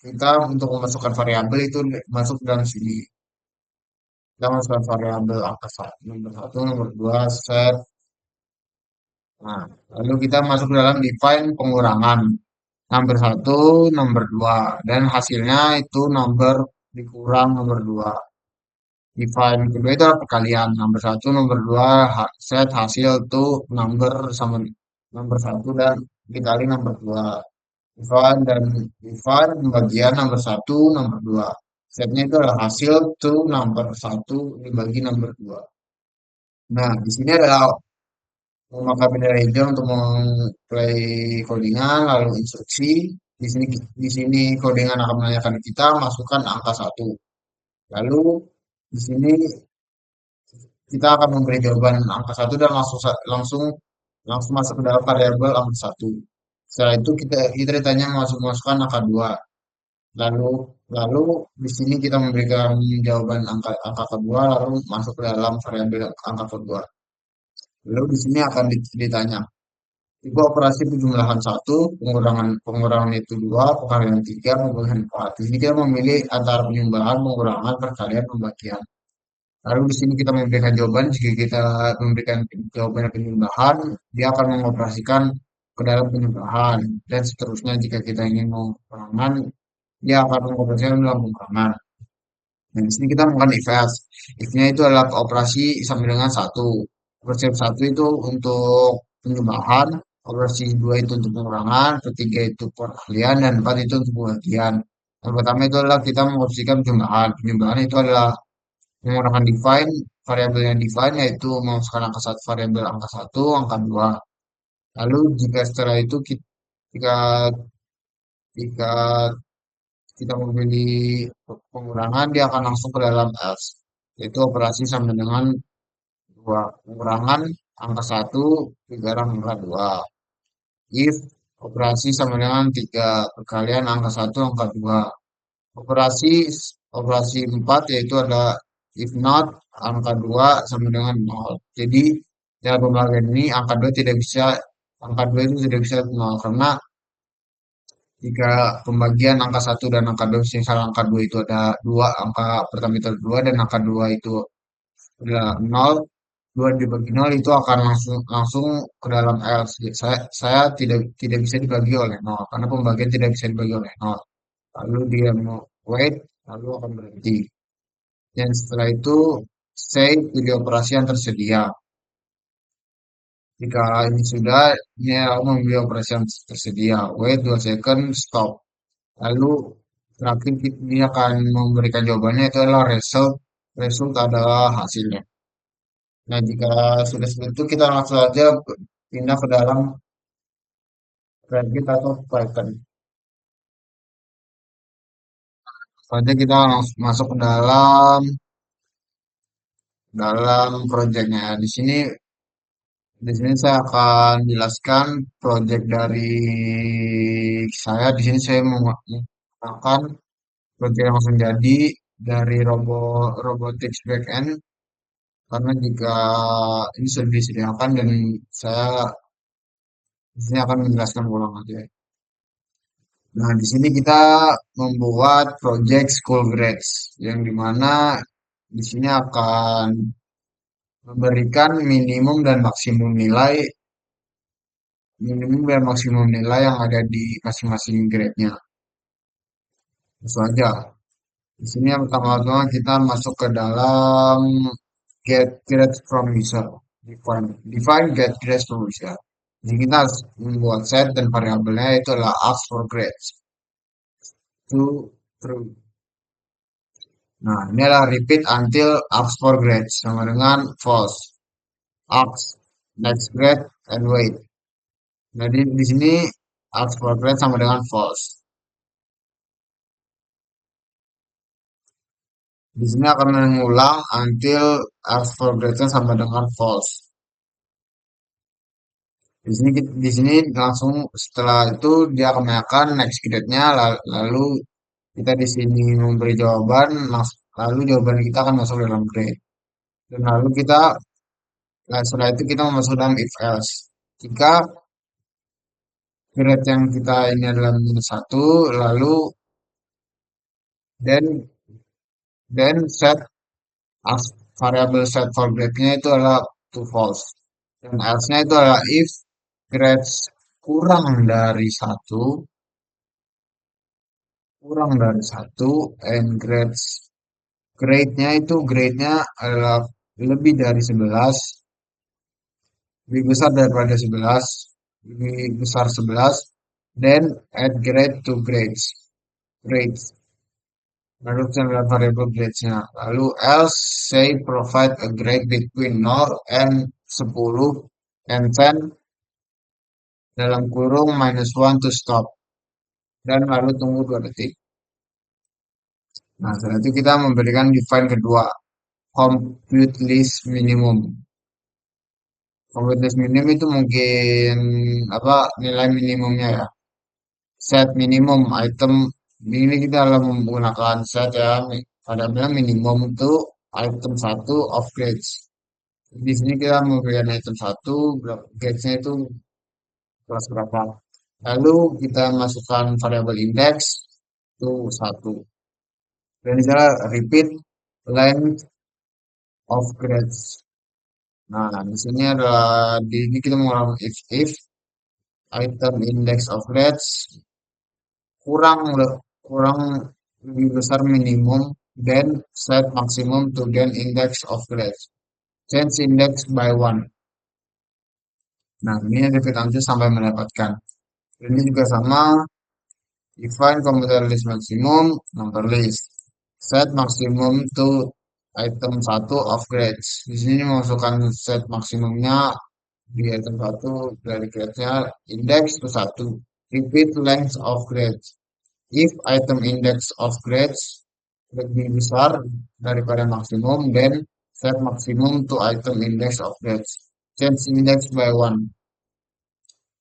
A: kita untuk memasukkan variabel itu masuk dalam sini. Kita masukkan variabel angka satu, nomor satu, nomor dua, set, Nah, lalu kita masuk ke dalam define pengurangan. Number satu, number dua, dan hasilnya itu number dikurang number dua. Define kedua itu adalah perkalian. Number satu, number dua, set hasil itu number sama number satu dan dikali number dua. Define dan define pembagian number satu, number dua. Setnya itu adalah hasil to number satu dibagi number dua. Nah, di sini adalah memakai bendera hijau untuk memplay codingan, lalu instruksi. Di sini codingan akan menanyakan kita masukkan angka satu. Lalu di sini kita akan memberi jawaban angka satu dan langsung langsung masuk ke dalam variabel angka satu. Setelah itu kita ditanya masukkan angka dua. Lalu lalu di sini kita memberikan jawaban angka kedua lalu masuk ke dalam variabel angka kedua. Lalu di sini akan ditanya tipe operasi penjumlahan satu, pengurangan pengurangan itu dua, perkalian tiga, pembagian empat. Di sini kita memilih antara penjumlahan, pengurangan, perkalian, pembagian. Lalu di sini kita memberikan jawaban. Jika kita memberikan jawaban penjumlahan, dia akan mengoperasikan ke dalam penjumlahan. Dan seterusnya jika kita ingin pengurangan, dia akan mengoperasikan dalam pengurangan. Nah, di sini kita menggunakan if else. If-nya itu adalah operasi sampai dengan satu. Operasi satu itu untuk penjumlahan, operasi dua itu untuk pengurangan, ketiga itu perkalian, dan empat itu untuk pembagian. Yang pertama itu adalah kita mengoperasikan penjumlahan. Penjumlahan itu adalah menggunakan define, variabel yang define yaitu memasukkan angka satu, variabel angka satu, angka dua. Lalu jika setelah itu jika jika kita memilih pengurangan, dia akan langsung ke dalam else, yaitu operasi sama dengan dua. Pengurangan angka satu digarang angka dua. If operasi sama dengan tiga, perkalian angka satu angka dua. Operasi operasi 4 yaitu ada if not angka 2 sama dengan nol. Jadi dalam pembagian ini angka 2 itu tidak bisa nol karena jika pembagian angka satu dan angka 2 misal angka 2 itu ada dua, angka pertama itu ada 2 dan angka 2 itu adalah nol, 2 dibagi nol itu akan langsung langsung ke dalam else. Jadi saya tidak bisa dibagi oleh nol karena pembagian tidak bisa dibagi oleh nol. Lalu dia mau wait, lalu akan berhenti. Dan setelah itu save pilih operasi yang tersedia. Jika ini sudah, ini akan memilih operasi yang tersedia. Wait 2 second, stop. Lalu terakhir ini akan memberikan jawabannya itu adalah result. Result adalah hasilnya. Nah, jika sudah seperti itu kita langsung saja pindah ke dalam Revit atau Python. Saja kita langsung masuk ke dalam dalam proyeknya. Di sini saya akan jelaskan proyek dari saya. Di sini saya menggunakan proyek yang langsung jadi dari robotics backend karena jika ini sudah disediakan dan saya di sini akan menjelaskan ulang aja. Nah, di sini kita membuat project school grades yang dimana di sini akan memberikan minimum dan maksimum nilai yang ada di masing-masing grade-nya. Itu aja. Di sini yang pertama-tama kita masuk ke dalam get grades from user. Define get grades from user. Jadi kita harus membuat set dan variabelnya itu adalah ask for grades. To true. Nah, ini adalah repeat until ask for grades sama dengan false. Ask next grade and wait. Jadi di sini ask for grade sama dengan false. Di sini akan mengulang until ask for grade sama dengan false. Di sini langsung setelah itu dia akan menanyakan next grade-nya lalu kita di sini memberi jawaban lalu jawaban kita akan masuk dalam grade. Dan lalu setelah itu kita masuk dalam if else. Jika grade yang kita ini adalah minus satu lalu then set as variable set for grade-nya itu adalah to false. Dan else-nya itu adalah if grades kurang dari satu, and grade-nya adalah lebih dari 11, lebih besar daripada 11, lebih besar 11, then add grade to grades. Lalu kita lihat variable grades-nya. Lalu else say provide a grade between 0 and 10 and 10 dalam kurung -1 to stop. Dan lalu tunggu 2 detik. Nah, setelah itu kita memberikan define kedua, compute list minimum. Compute list minimum itu mungkin apa nilai minimumnya ya. Set minimum item ini kita dalam menggunakan set ya. Pada bilang minimum itu item satu of grades. Di sini kita memberikan item satu, gradesnya itu kelas berapa. Lalu kita masukkan variabel index itu satu. Dan di sana repeat length of grades. Nah, di sini adalah di ini kita menggunakan if item index of grades kurang kurang lebih besar minimum then set maximum to then index of grades. Change index by one. Nah, ini yang repeat lanjut sampai mendapatkan. Ini juga sama. Define computer list maximum, number list. Set maximum to item satu of grades. Di sini masukkan set maksimumnya di item satu dari grade-nya index to satu. Repeat length of grades. If item index of grades lebih besar daripada maksimum, then set maximum to item index of grades. Change index by one.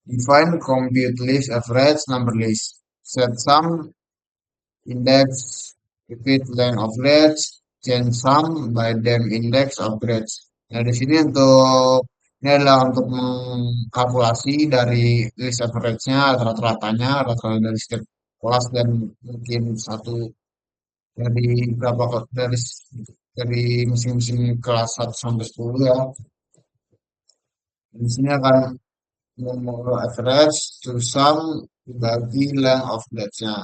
A: Define compute list average number list. Set sum index repeat length of grades. Change sum by them index of grades. Nah, di sini ini adalah untuk mengkalkulasi dari list average-nya, rata-ratanya, rata-rata dari setiap kelas dan mungkin satu dari dari mesin-mesin kelas 1 sampai 10 ya. Di sini akan memulai average to sum dibagi length of grades-nya.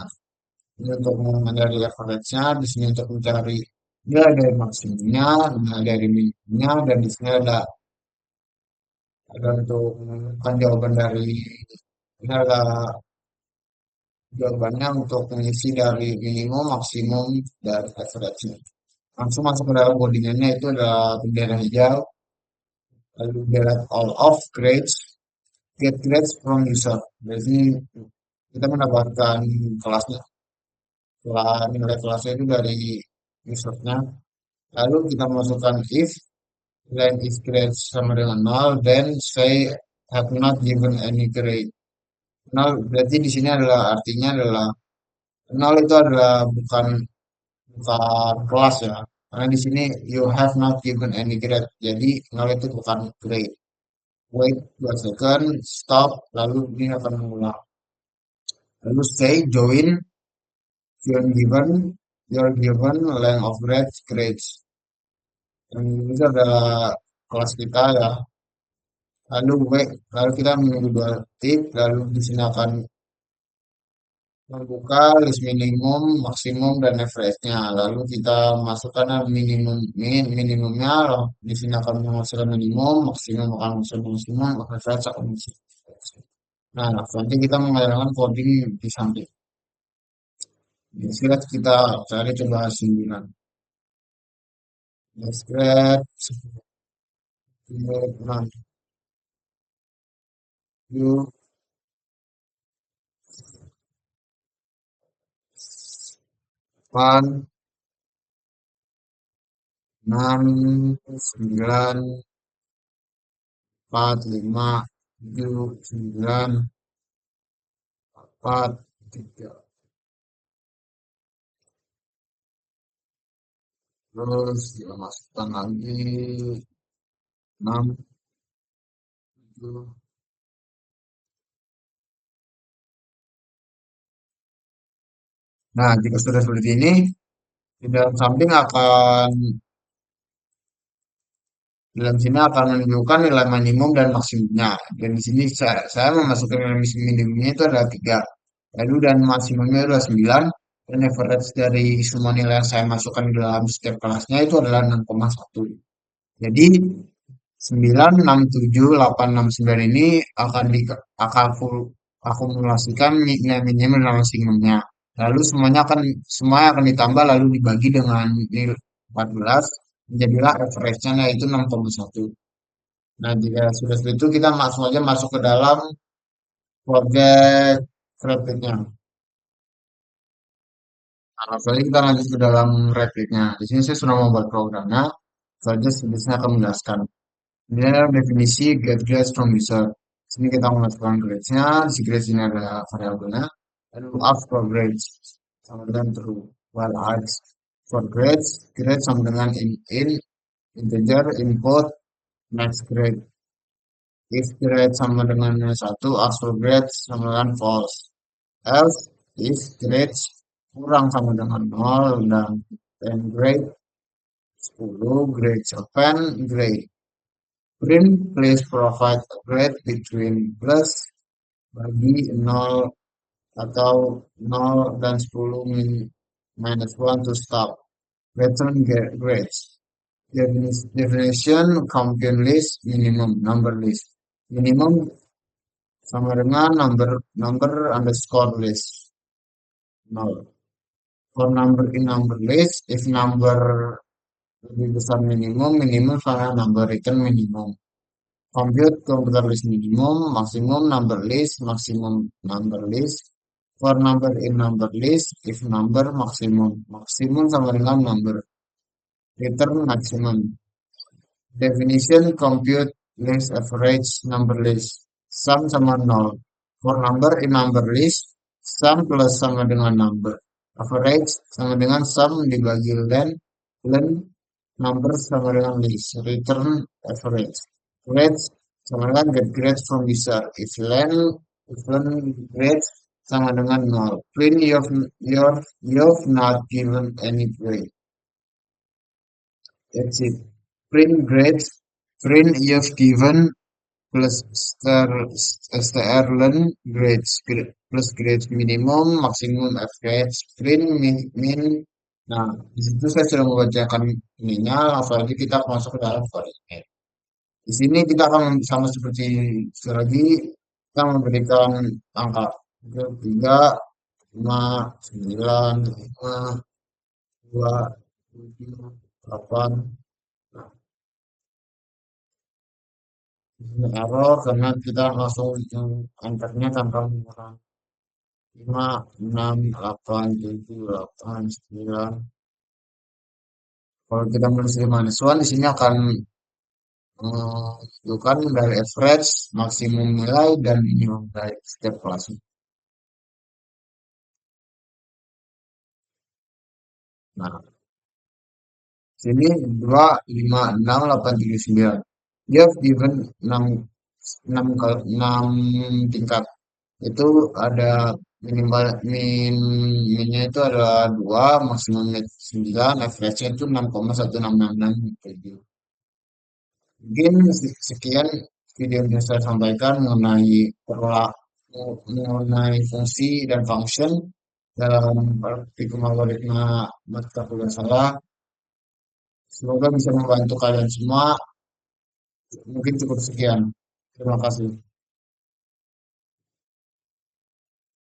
A: Ini untuk mencari average-nya, di sini untuk mencari nilai dari maksimumnya, nilai dari minimumnya, dan di sini ada untuk menemukan jawaban dari ini adalah jawabannya untuk mengisi dari minimum, maksimum, dan average-nya. Langsung masuk ke dalam codingannya itu ada bendera hijau, lalu bendera all of grades, get grades from user. Dari sini kita mendapatkan kelasnya, nilai kelasnya itu dari usernya. Lalu kita masukkan if len is grades sama dengan 0, then say have not given any grade. 0 berarti di sini adalah artinya adalah 0 itu adalah bukan bukan kelas ya. Karena di sini you have not given any grade. Jadi 0 itu bukan grade. Wait 2 second, stop, lalu ini akan mengulang. Lalu say join your given length of grades. Yang ini adalah kelas kita ya. Lalu kita menunggu 2 detik, lalu di sini akan membuka list minimum, maksimum, dan average-nya. Lalu kita masukkan minimumnya, di sini akan menghasilkan minimum, maksimum akan menghasilkan maksimum, average akan menghasilkan average. Nah, nanti kita menggunakan coding di samping. Sekarang kita cari coba 9. Grade 6, 7, 8, 6, 9, 4, 5, 7, 9, 4, 3. Terus kita masukkan lagi 6, 7. Nah, jika sudah seperti ini, di dalam samping akan Dalam sini akan menunjukkan nilai minimum dan maksimumnya. Dan di sini saya memasukkan nilai minimumnya itu adalah 3. Lalu dan maksimumnya adalah 9. Dan average dari semua nilai yang saya masukkan di dalam setiap kelasnya itu adalah 6,1. Jadi 9, 6, 7, 8, 6, 9 ini akan akumulasikan nilai minimum dan maksimumnya. Lalu semuanya akan ditambah lalu dibagi dengan nilai 14, menjadilah average-nya yaitu 6,1. Nah, jika sudah seperti itu kita langsung aja masuk ke dalam project repliknya. Nah, langsung aja kita lanjut ke dalam repliknya. Di sini saya sudah membuat programnya. Saja saya akan menjelaskan. Ini adalah definisi get grades from user. Di sini kita memasukkan grades-nya. Di sini grades ini adalah variabelnya. Lalu ask for grades sama dengan true. While ask for grades, grades sama dengan in integer input next grade. If grade sama dengan 1, ask for grades sama dengan false. Else, if grades kurang sama dengan 0 dan 10 grade, 10 grade 7 grade. Print, please provide a grade between plus bagi 0 atau 0 dan 10 minus 1 to stop. Return grades. Definition compute list minimum number list. Minimum sama dengan number underscore list 0. For number in number list, if number lebih besar minimum, minimum sama number return minimum. Compute computer list minimum, maximum number list, maximum number list. For number in number list, if number maximum. Maximum sama dengan number. Return maximum. Definition compute list average number list. Sum sama 0. For number in number list, sum plus sama dengan number. Average sama dengan sum dibagi len number sama dengan list. Return average. Grades sama dengan get grades from user. If len grades sama dengan 0. Print you've not given any grade. That's it. Print grades. Print you've given plus strlen grades plus grades minimum maksimum average print min. Nah, di situ saya sudah membacakan ininya, langsung aja kita masuk ke dalam codingnya. Di sini kita akan sama seperti lagi kita memberikan angka 3, 5, 9, 5, 2, 7, 8. Ini error karena kita langsung enternya tanpa menggunakan 5, 6, 8, 7, 8, 9. Kalau kita menulis 5 1 di sini akan menunjukkan dari average, maksimum nilai, dan minimum nilai setiap kelas. Nah, sini 2, 5, 6, 8, 7, 9. Dia given 6, 6, 6 tingkat. Itu ada minimal minnya itu adalah 2, maksimumnya 9, average-nya itu 6,1666 gitu. Mungkin sekian video yang saya sampaikan mengenai fungsi dan function dalam praktikum algoritma mata kuliah saya. Semoga bisa membantu kalian semua. Mungkin cukup sekian. Terima kasih.